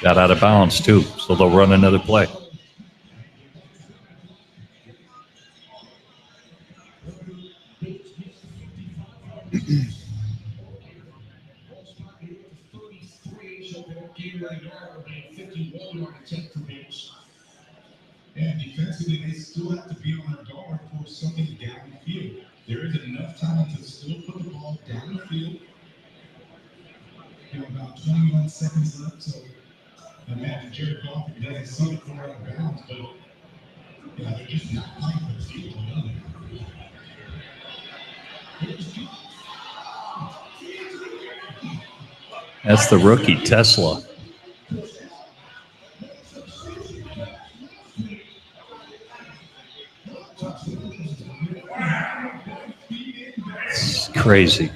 Got out of bounds too, so they'll run another play. And defensively, they still have to be on their guard for something down the field. There isn't enough time to still put the ball down the field. About 21 seconds left, so imagine Jared Goff doesn't see the ball out of bounds, but That's the rookie Tesla. It's crazy.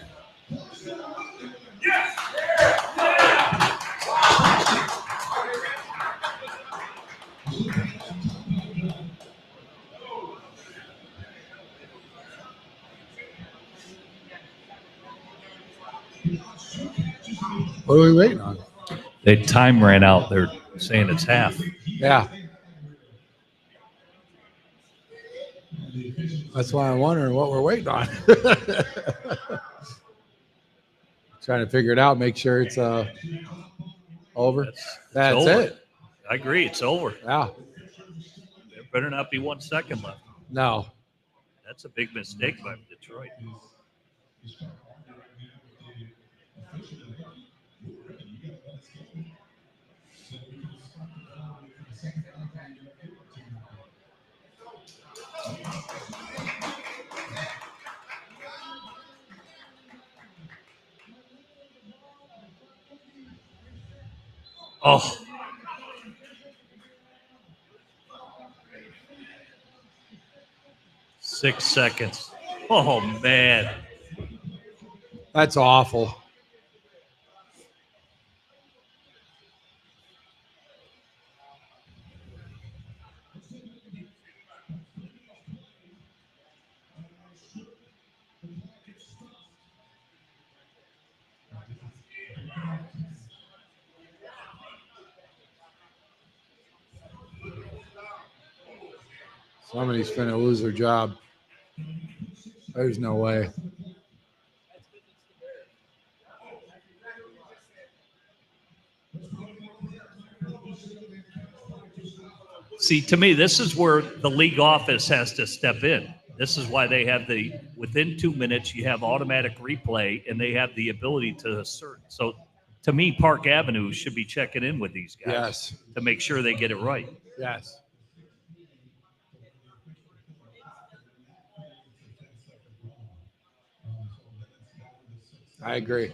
What are we waiting on? The time ran out. They're saying it's half. Yeah. That's why I'm wondering what we're waiting on. Trying to figure it out, make sure it's over. That's over. it. I agree. It's over. Yeah. There better not be 1 second left. No. That's a big mistake by Detroit. Oh. Six seconds. Oh, man. That's awful. Somebody's finna lose their job. There's no way. See, to me, this is where the league office has to step in. This is why they have within 2 minutes, you have automatic replay, and they have the ability to assert. So, to me, Park Avenue should be checking in with these guys Yes. to make sure they get it right. Yes. I agree.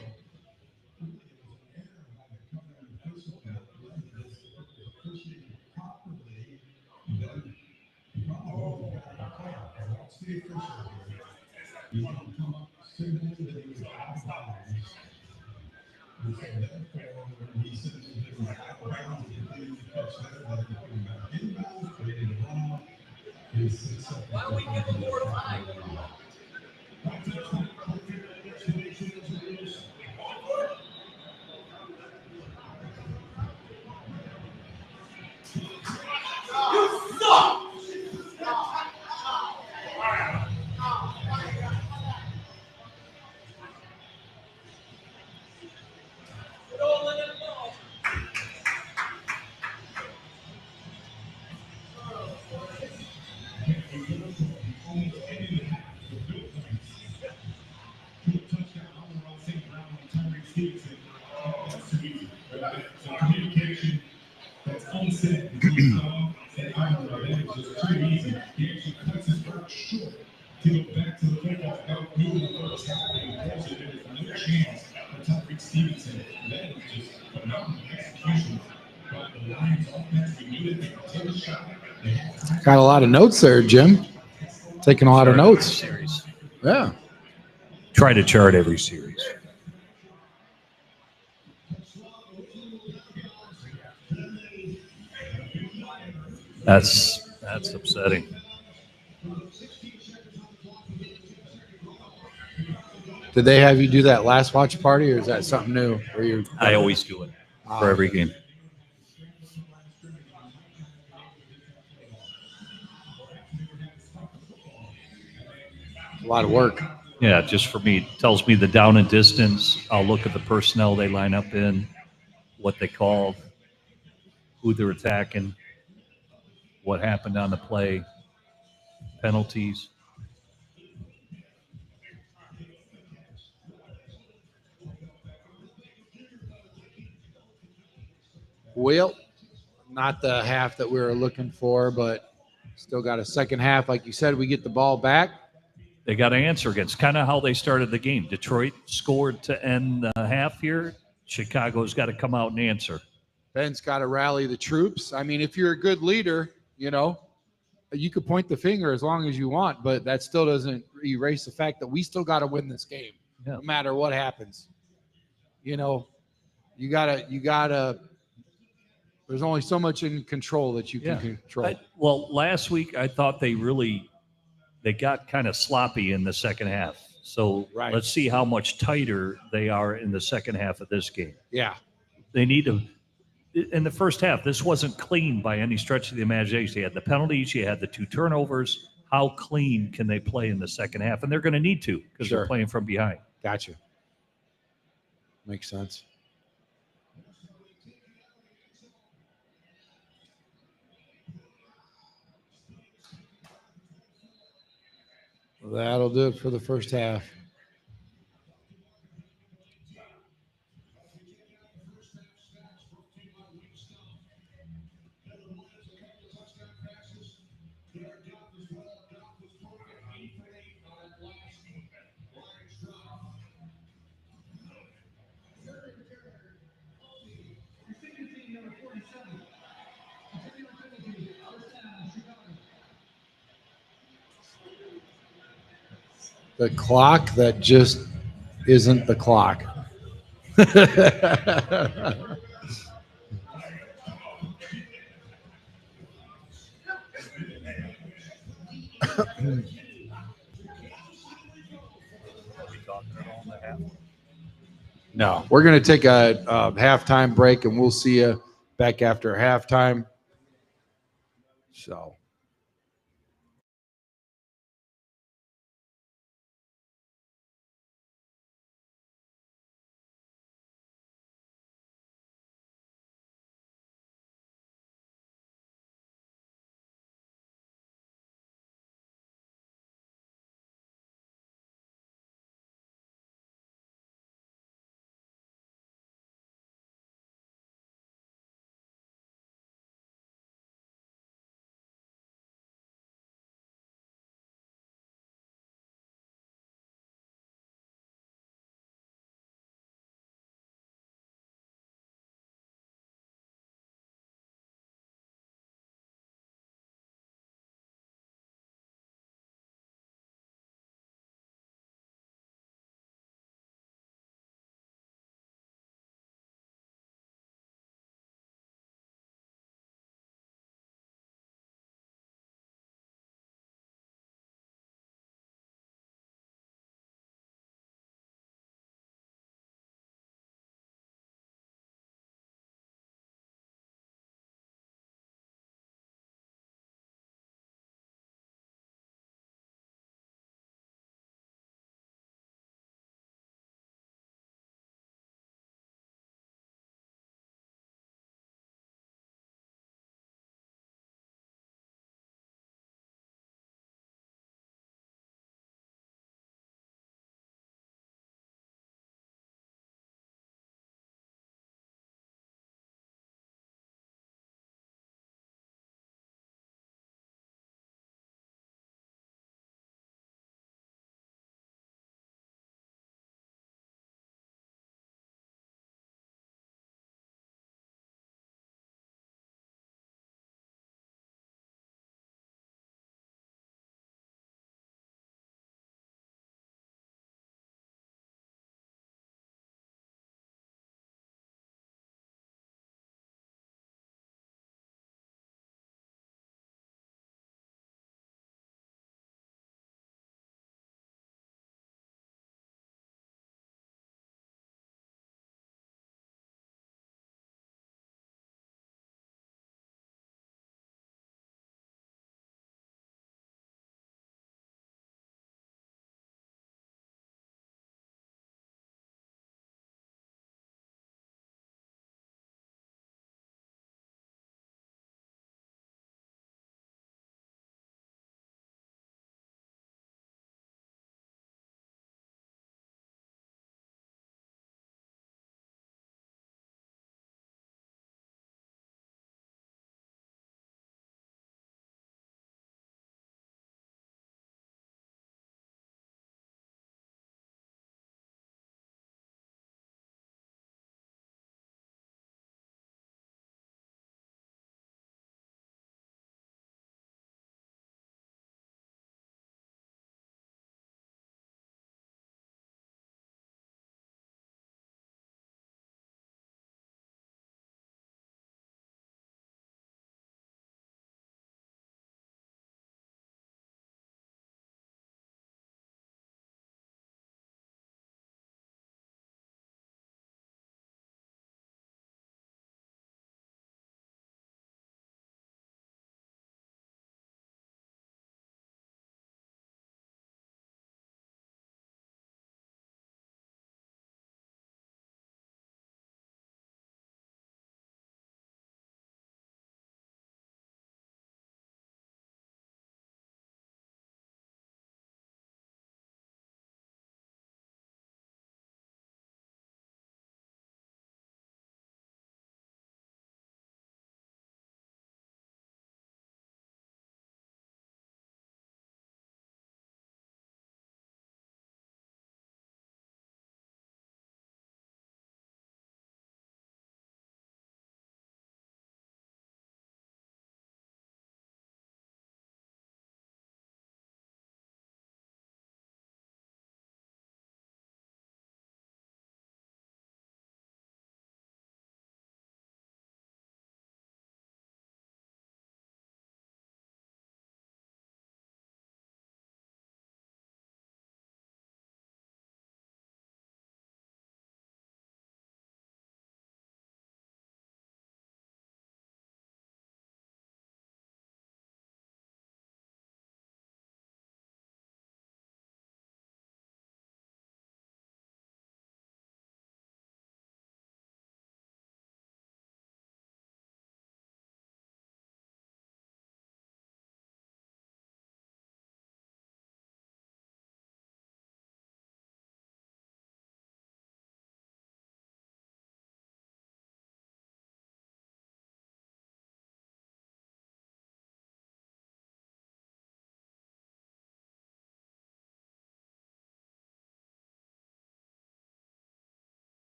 Communication that's unsaid. And I'm just too easy. He actually cuts his work short to go back to the kickoff. Out new in the first half. There's no chance for Tyreek Stevenson. That is just phenomenal execution. But the Lions offense, we knew that they could take a shot. Got a lot of notes there, Jim. Taking a lot of notes. Series. Yeah. Try to chart every series. That's upsetting. Did they have you do that last watch party, or is that something new? I always do it for every game. A lot of work. Yeah, just for me, it tells me the down and distance. I'll look at the personnel they line up in, what they called, who they're attacking, what happened on the play, penalties. Well, not the half that we were looking for, but Still got a second half. Like you said, we get the ball back. They got to answer against kind of how they started the game. Detroit scored to end the half here. Chicago's got to come out and answer. Ben's got to rally the troops. I mean, if you're a good leader, you know, you could point the finger as long as you want, but that still doesn't erase the fact that we still got to win this game, no matter what happens. You know, you gotta. There's only so much in control that you can control. Well, last week I thought they got kind of sloppy in the second half. So let's see how much tighter they are in the second half of this game. Yeah. They need to. In the first half, this wasn't clean by any stretch of the imagination. You had the penalties, you had the 2 turnovers. How clean can they play in the second half? And they're going to need to because they're playing from behind. Gotcha. Makes sense. Well, that'll do it for the first half. The clock that just isn't the clock. No, we're going to take a halftime break, and we'll see you back after halftime. So.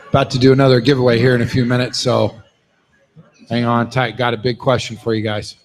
About to do another giveaway here in a few minutes, so hang on tight. Got a big question for you guys.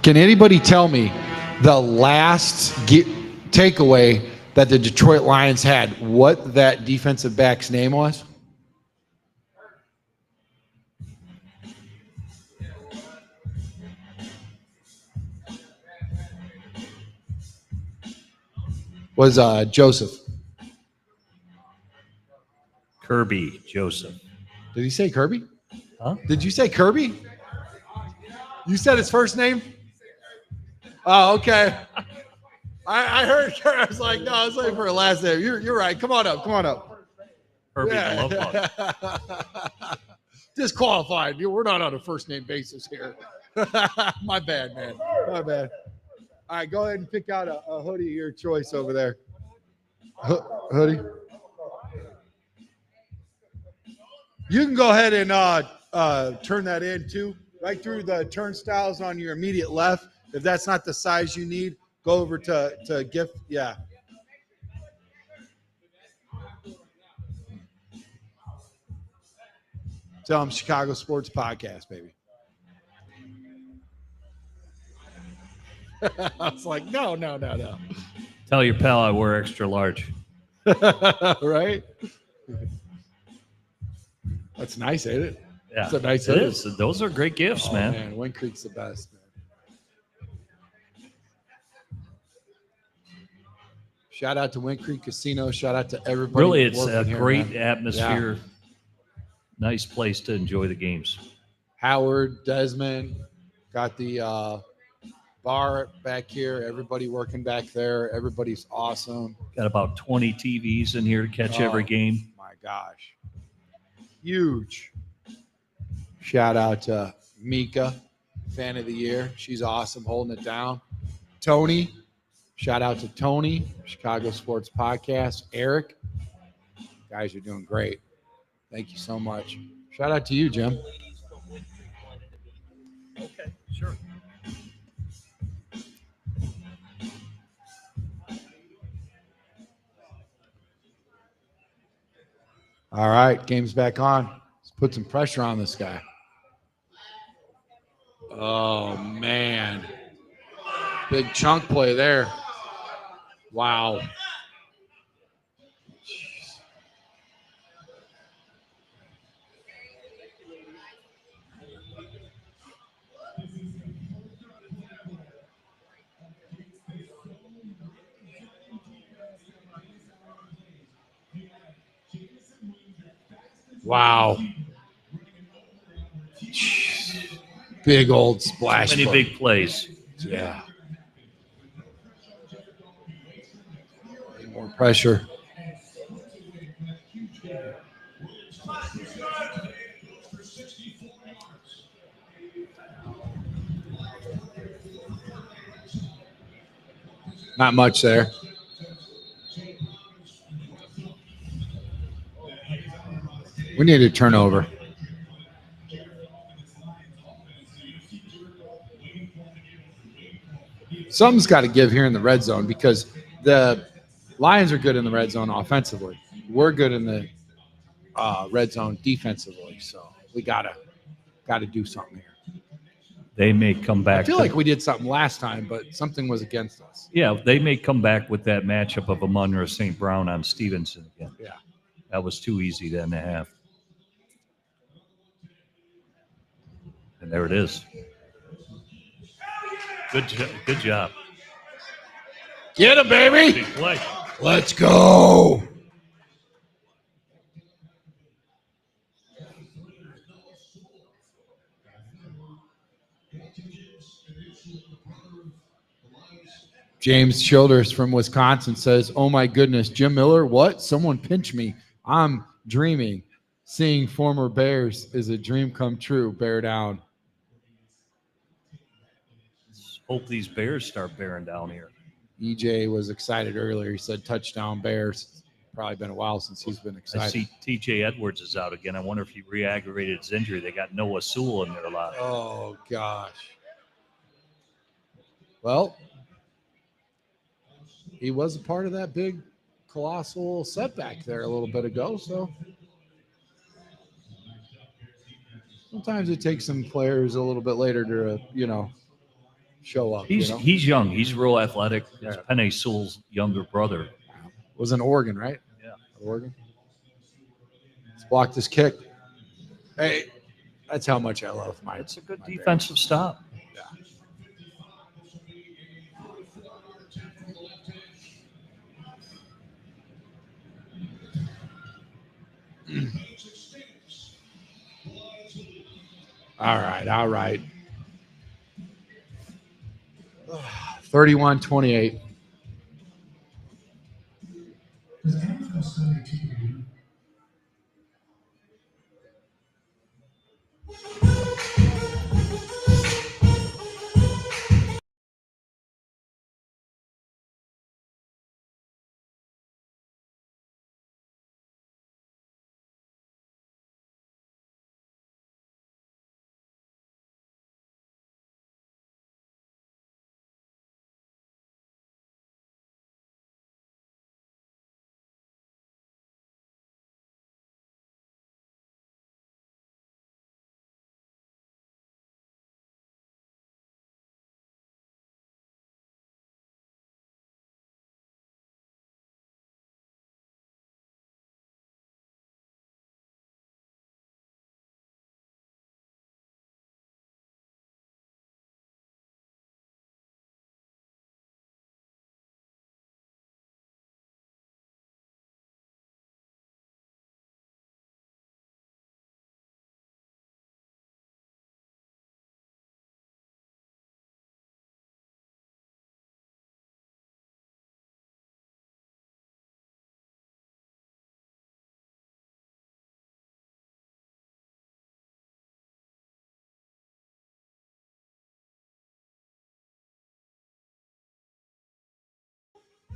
Can anybody tell me the last takeaway that the Detroit Lions had, what that defensive back's name was? Was Joseph. Kirby Joseph. Did he say Kirby? Huh? Did you say Kirby? You said his first name? Oh, okay. I heard Kirby. I was like, no, I was looking for a last name. You're right. Come on up. Kirby the Love Bug. Disqualified. We're not on a first name basis here. My bad, man. My bad. All right, go ahead and pick out a hoodie of your choice over there. Hoodie. You can go ahead and turn that in too, right through the turnstiles on your immediate left. If that's not the size you need, go over to gift. Yeah. Tell them Chicago Sports Podcast, baby. I was like, no. Tell your pal I wear extra large. Right? That's nice, ain't it? Yeah, That's a nice it hoodie. is. Those are great gifts, man. Wind Creek's the best, man. Shout out to Wind Creek Casino. Shout out to everybody. Really, it's a working here, great man. atmosphere. Yeah. Nice place to enjoy the games. Howard, Desmond, got the bar back here. Everybody working back there. Everybody's awesome. Got about 20 TVs in here to catch every game. My gosh. Huge. Shout out to Mika, fan of the year. She's awesome, holding it down. Tony. Shout out to Tony, Chicago Sports Podcast. Eric. Guys, you're doing great. Thank you so much. Shout out to you, Jim. Okay, sure. All right, game's back on. Let's put some pressure on this guy. Oh, man. Big chunk play there. Wow. Wow. Big old splash. Many play. big plays. Yeah. More pressure. Not much there. We need a turnover. Something's got to give here in the red zone because the Lions are good in the red zone offensively. We're good in the red zone defensively. So we gotta do something here. They may come back. I feel like we did something last time, but something was against us. Yeah, they may come back with that matchup of Amunra St. Brown on Stevenson again. Yeah. That was too easy then to have. And there it is. Good job. Get him, baby. Big play. Let's go. James Childers from Wisconsin says, oh my goodness, Jim Miller, what? Someone pinch me. I'm dreaming. Seeing former Bears is a dream come true. Bear down. Hope these Bears start bearing down here. EJ was excited earlier. He said touchdown Bears. Probably been a while since he's been excited. I see TJ Edwards is out again. I wonder if he re-aggravated his injury. They got Noah Sewell in there a lot. Oh, gosh. Well, he was a part of that big, colossal setback there a little bit ago. So sometimes it takes some players a little bit later to, show up. He's young. He's real athletic. It's Penei Sewell's younger brother. Was in Oregon, right? Yeah. Oregon. Let's block this kick. Hey, that's how much I love my. It's a good defensive stop. Yeah. All right. 31-28.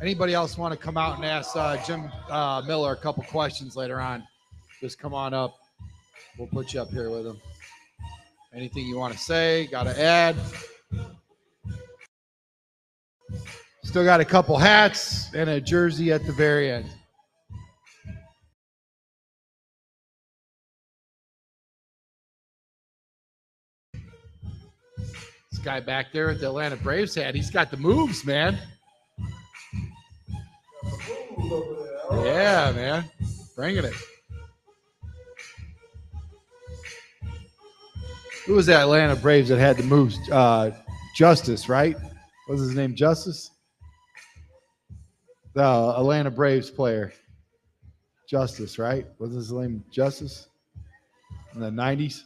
Anybody else want to come out and ask Jim Miller a couple questions later on? Just come on up. We'll put you up here with him. Anything you want to say? Got to add? Still got a couple hats and a jersey at the very end. This guy back there at the Atlanta Braves hat, he's got the moves, man. Yeah, man. Bringing it. Who was that Atlanta Braves that had the moves? Justice, right? What was his name? Justice? The Atlanta Braves player. Justice, right? What was his name? Justice? In the 90s?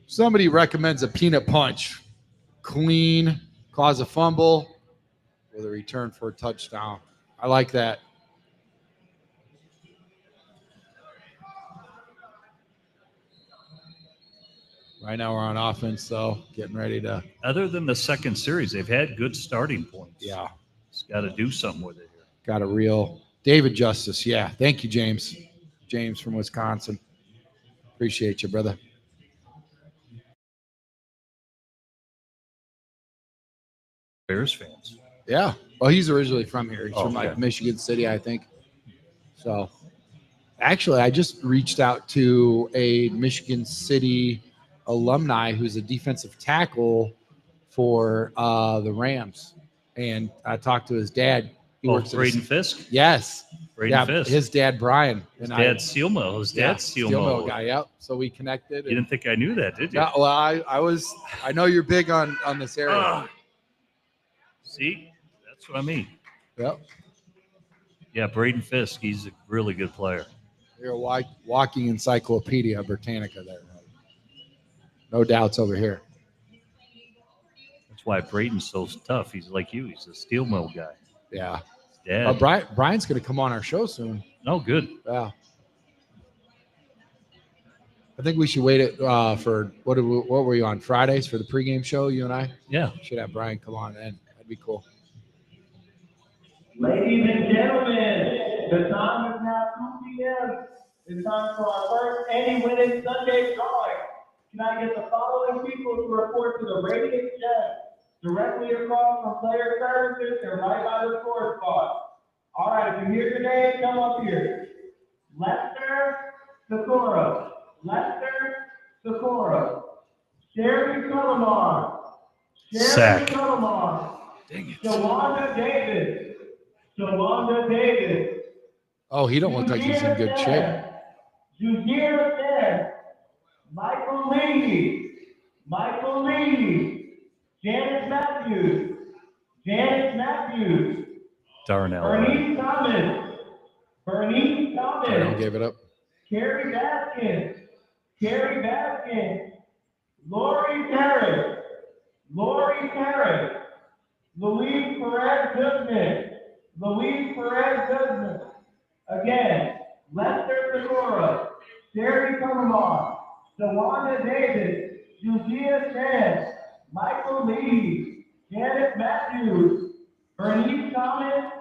Somebody recommends a peanut punch. Clean, cause a fumble, with a return for a touchdown. I like that. Right now we're on offense, though, getting ready to. Other than the second series, they've had good starting points. Yeah. It's got to do something with it here. Got a real David Justice. Yeah. Thank you, James. James from Wisconsin. Appreciate you, brother. Bears fans. Yeah. Well, he's originally from here. He's from okay. like Michigan City, I think. So actually, I just reached out to a Michigan City alumni who's a defensive tackle for the Rams. And I talked to his dad. He works Braden Fisk? Yes. Braden Fisk. His dad, Brian. His dad's Steel Mill. His dad's Steel Mill guy, yep. So we connected. You didn't think I knew that, did you? Yeah, well, I know you're big on this area. See? That's what I mean. Yep. Yeah, Braden Fisk, he's a really good player. You're a walking encyclopedia Britannica there. No doubts over here. That's why Braden's so tough. He's like you. He's a steel mill guy. Yeah. Dad. Brian's going to come on our show soon. Oh, good. Yeah. I think we should wait it for what were you on Fridays for the pregame show? You and I. Yeah. Should have Brian come on then. That'd be cool. Ladies and gentlemen, the time is now 2 p.m. It's time for our first Any Winning Sunday drawing. Can I get the following people to report to the Radiant Jet directly across from player services and right by the score spot? All right, if you hear your name, come up here. Lester Socorro. Lester Socorro. Sherry Cullimar. Sherry Sack. Cullimar. Dang it. Shawanda Davis. Shawanda Davis. Oh, he don't look like he's in good shape. Judea Sen. Michael Lee. Michael Lee. Janet Matthews. Janet Matthews. Darnell. Bernice Thomas. Bernice Thomas. I don't give it up. Carrie Baskin. Carrie Baskin. Lori Harris. Lori Harris. Louise Perez Goodman. Louise Perez Goodman. Again, Lester Segura. Sherry Cumbermont. Shawanda Davis. Judea Chen. Michael Lee. Janet Matthews. Bernice Thomas.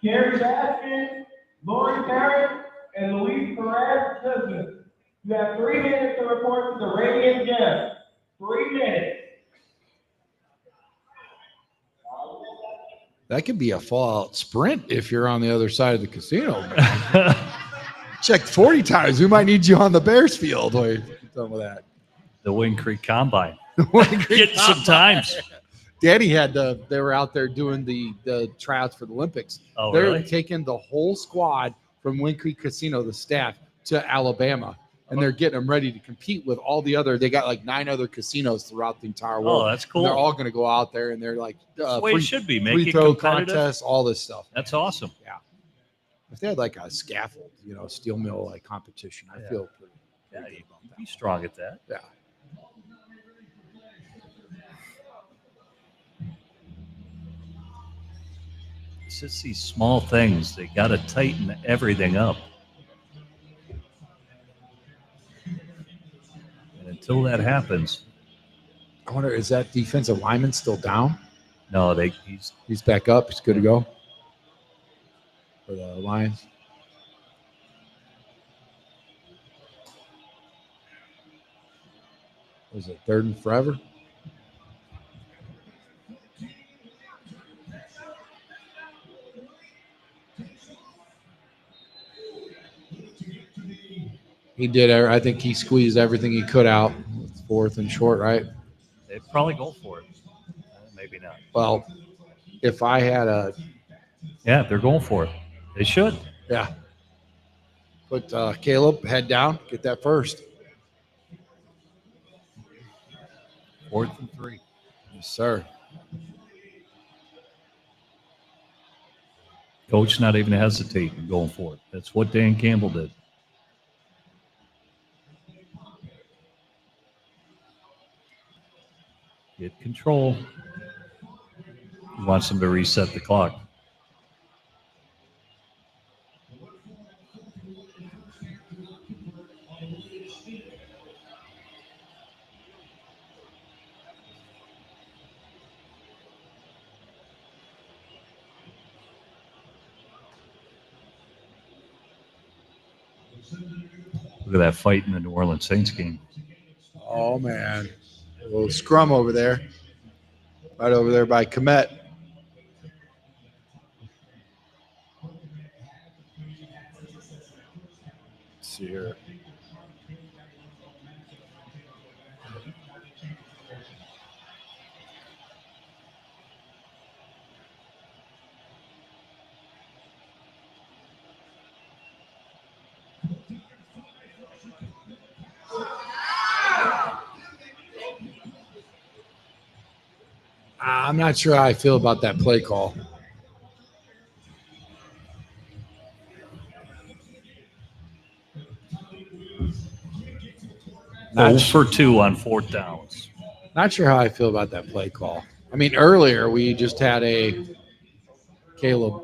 Carrie Baskin. Lori Harris. And Louise Perez Goodman. You have 3 minutes to report to the Radiant Gem. 3 minutes. That could be a fallout sprint if you're on the other side of the casino. Checked 40 times. We might need you on the Bears field. Wait, done with that. The Wind Creek Combine. Getting some times. Danny had they were out there doing the tryouts for the Olympics. Oh, They're really? taking the whole squad from Wind Creek Casino, the staff, to Alabama. And they're getting them ready to compete with all the other. They got like 9 other casinos throughout the entire world. Oh, that's cool. And they're all going to go out there and they're like That's the way it should be. Make free it throw competitive. contests, all this stuff. That's awesome. Yeah. If they had like a scaffold, steel mill like competition, I feel pretty Yeah, good you'd about that. be strong at that. Yeah. It's just these small things. They got to tighten everything up. And until that happens, I wonder, is that defensive lineman still down? no, He's back up. He's good to go for the Lions. Was it 3rd and forever? He did. I think he squeezed everything he could out. It's 4th and short, right? they'd probably go for it. Maybe not. Well, if I had Yeah, they're going for it. They should. yeah, put Caleb head down, get that first. 4th and 3. Yes, sir. Coach not even hesitating, going for it. That's what Dan Campbell did. Get control. He wants them to reset the clock. Look at that fight in the New Orleans Saints game. Oh man, a little scrum over there, right over there by Komet. Let's see here. I'm not sure how I feel about that play call. Oh for 2 on 4th downs. Not sure how I feel about that play call. I mean, earlier we just had a Caleb,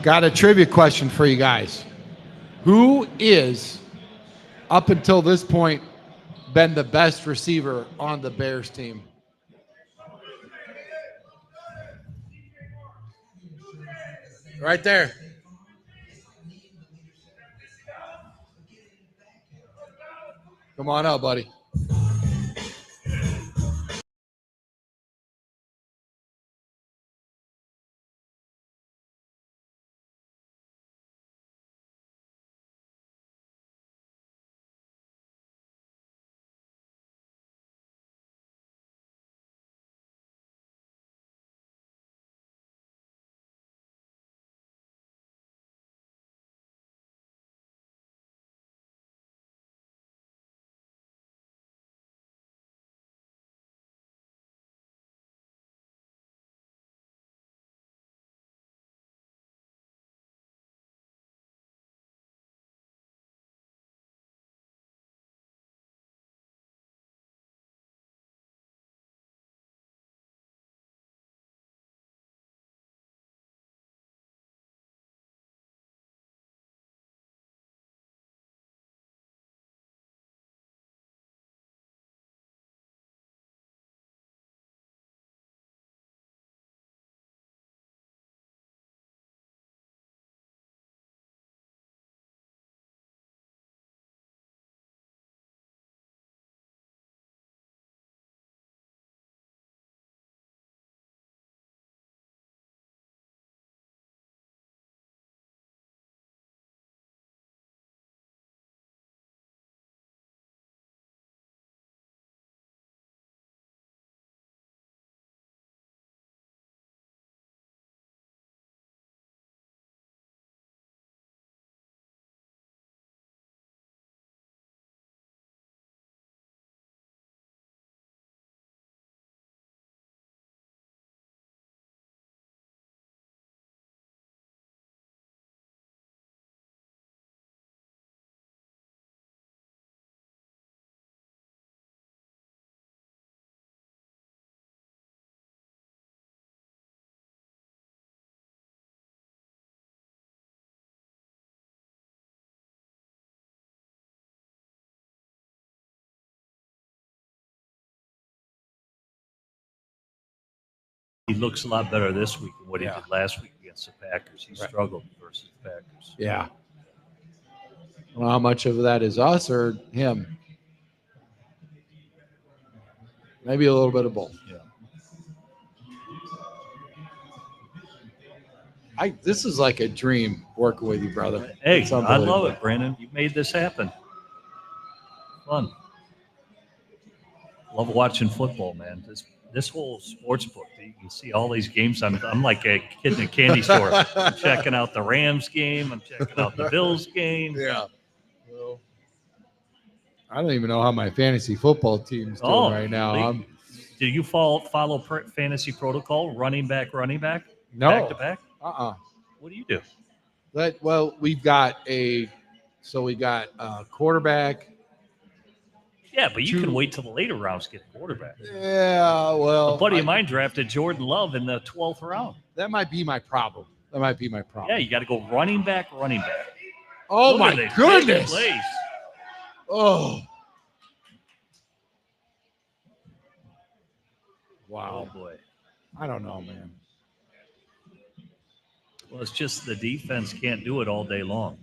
Got a trivia question for you guys. Who is, up until this point, been the best receiver on the Bears team? Right there. Come on up, buddy. He looks a lot better this week than what he Yeah. did last week against the Packers. He struggled versus the Packers. Yeah. Well, how much of that is us or him? Maybe a little bit of both. Yeah. This is like a dream working with you, brother. Hey, It's I love unbelievable. it, Brandon. You made this happen. Fun. Love watching football, man. This whole sports book, you can see all these games. I'm like a kid in a candy store. I'm checking out the Rams game. I'm checking out the Bills game. Yeah. Well, I don't even know how my fantasy football team's doing right now. Do you follow fantasy protocol? Running back, No. back to back. What do you do? We've got quarterback. Yeah, but you can wait till the later rounds to get a quarterback. Yeah, well, A buddy of mine drafted Jordan Love in the 12th round. That might be my problem. Yeah, you got to go running back. Oh Look at my these big goodness! plays. Oh, wow. Oh boy. I don't know, man. Well, it's just the defense can't do it all day long.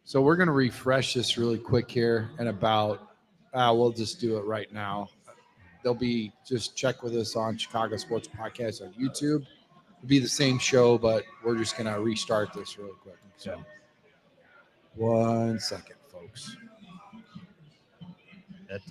So we're gonna refresh this really quick here, and we'll just do it right now. Just check with us on Chicago Sports Podcast on YouTube. It'll be the same show, but we're just gonna restart this really quick. So, 1 second, folks. That dude.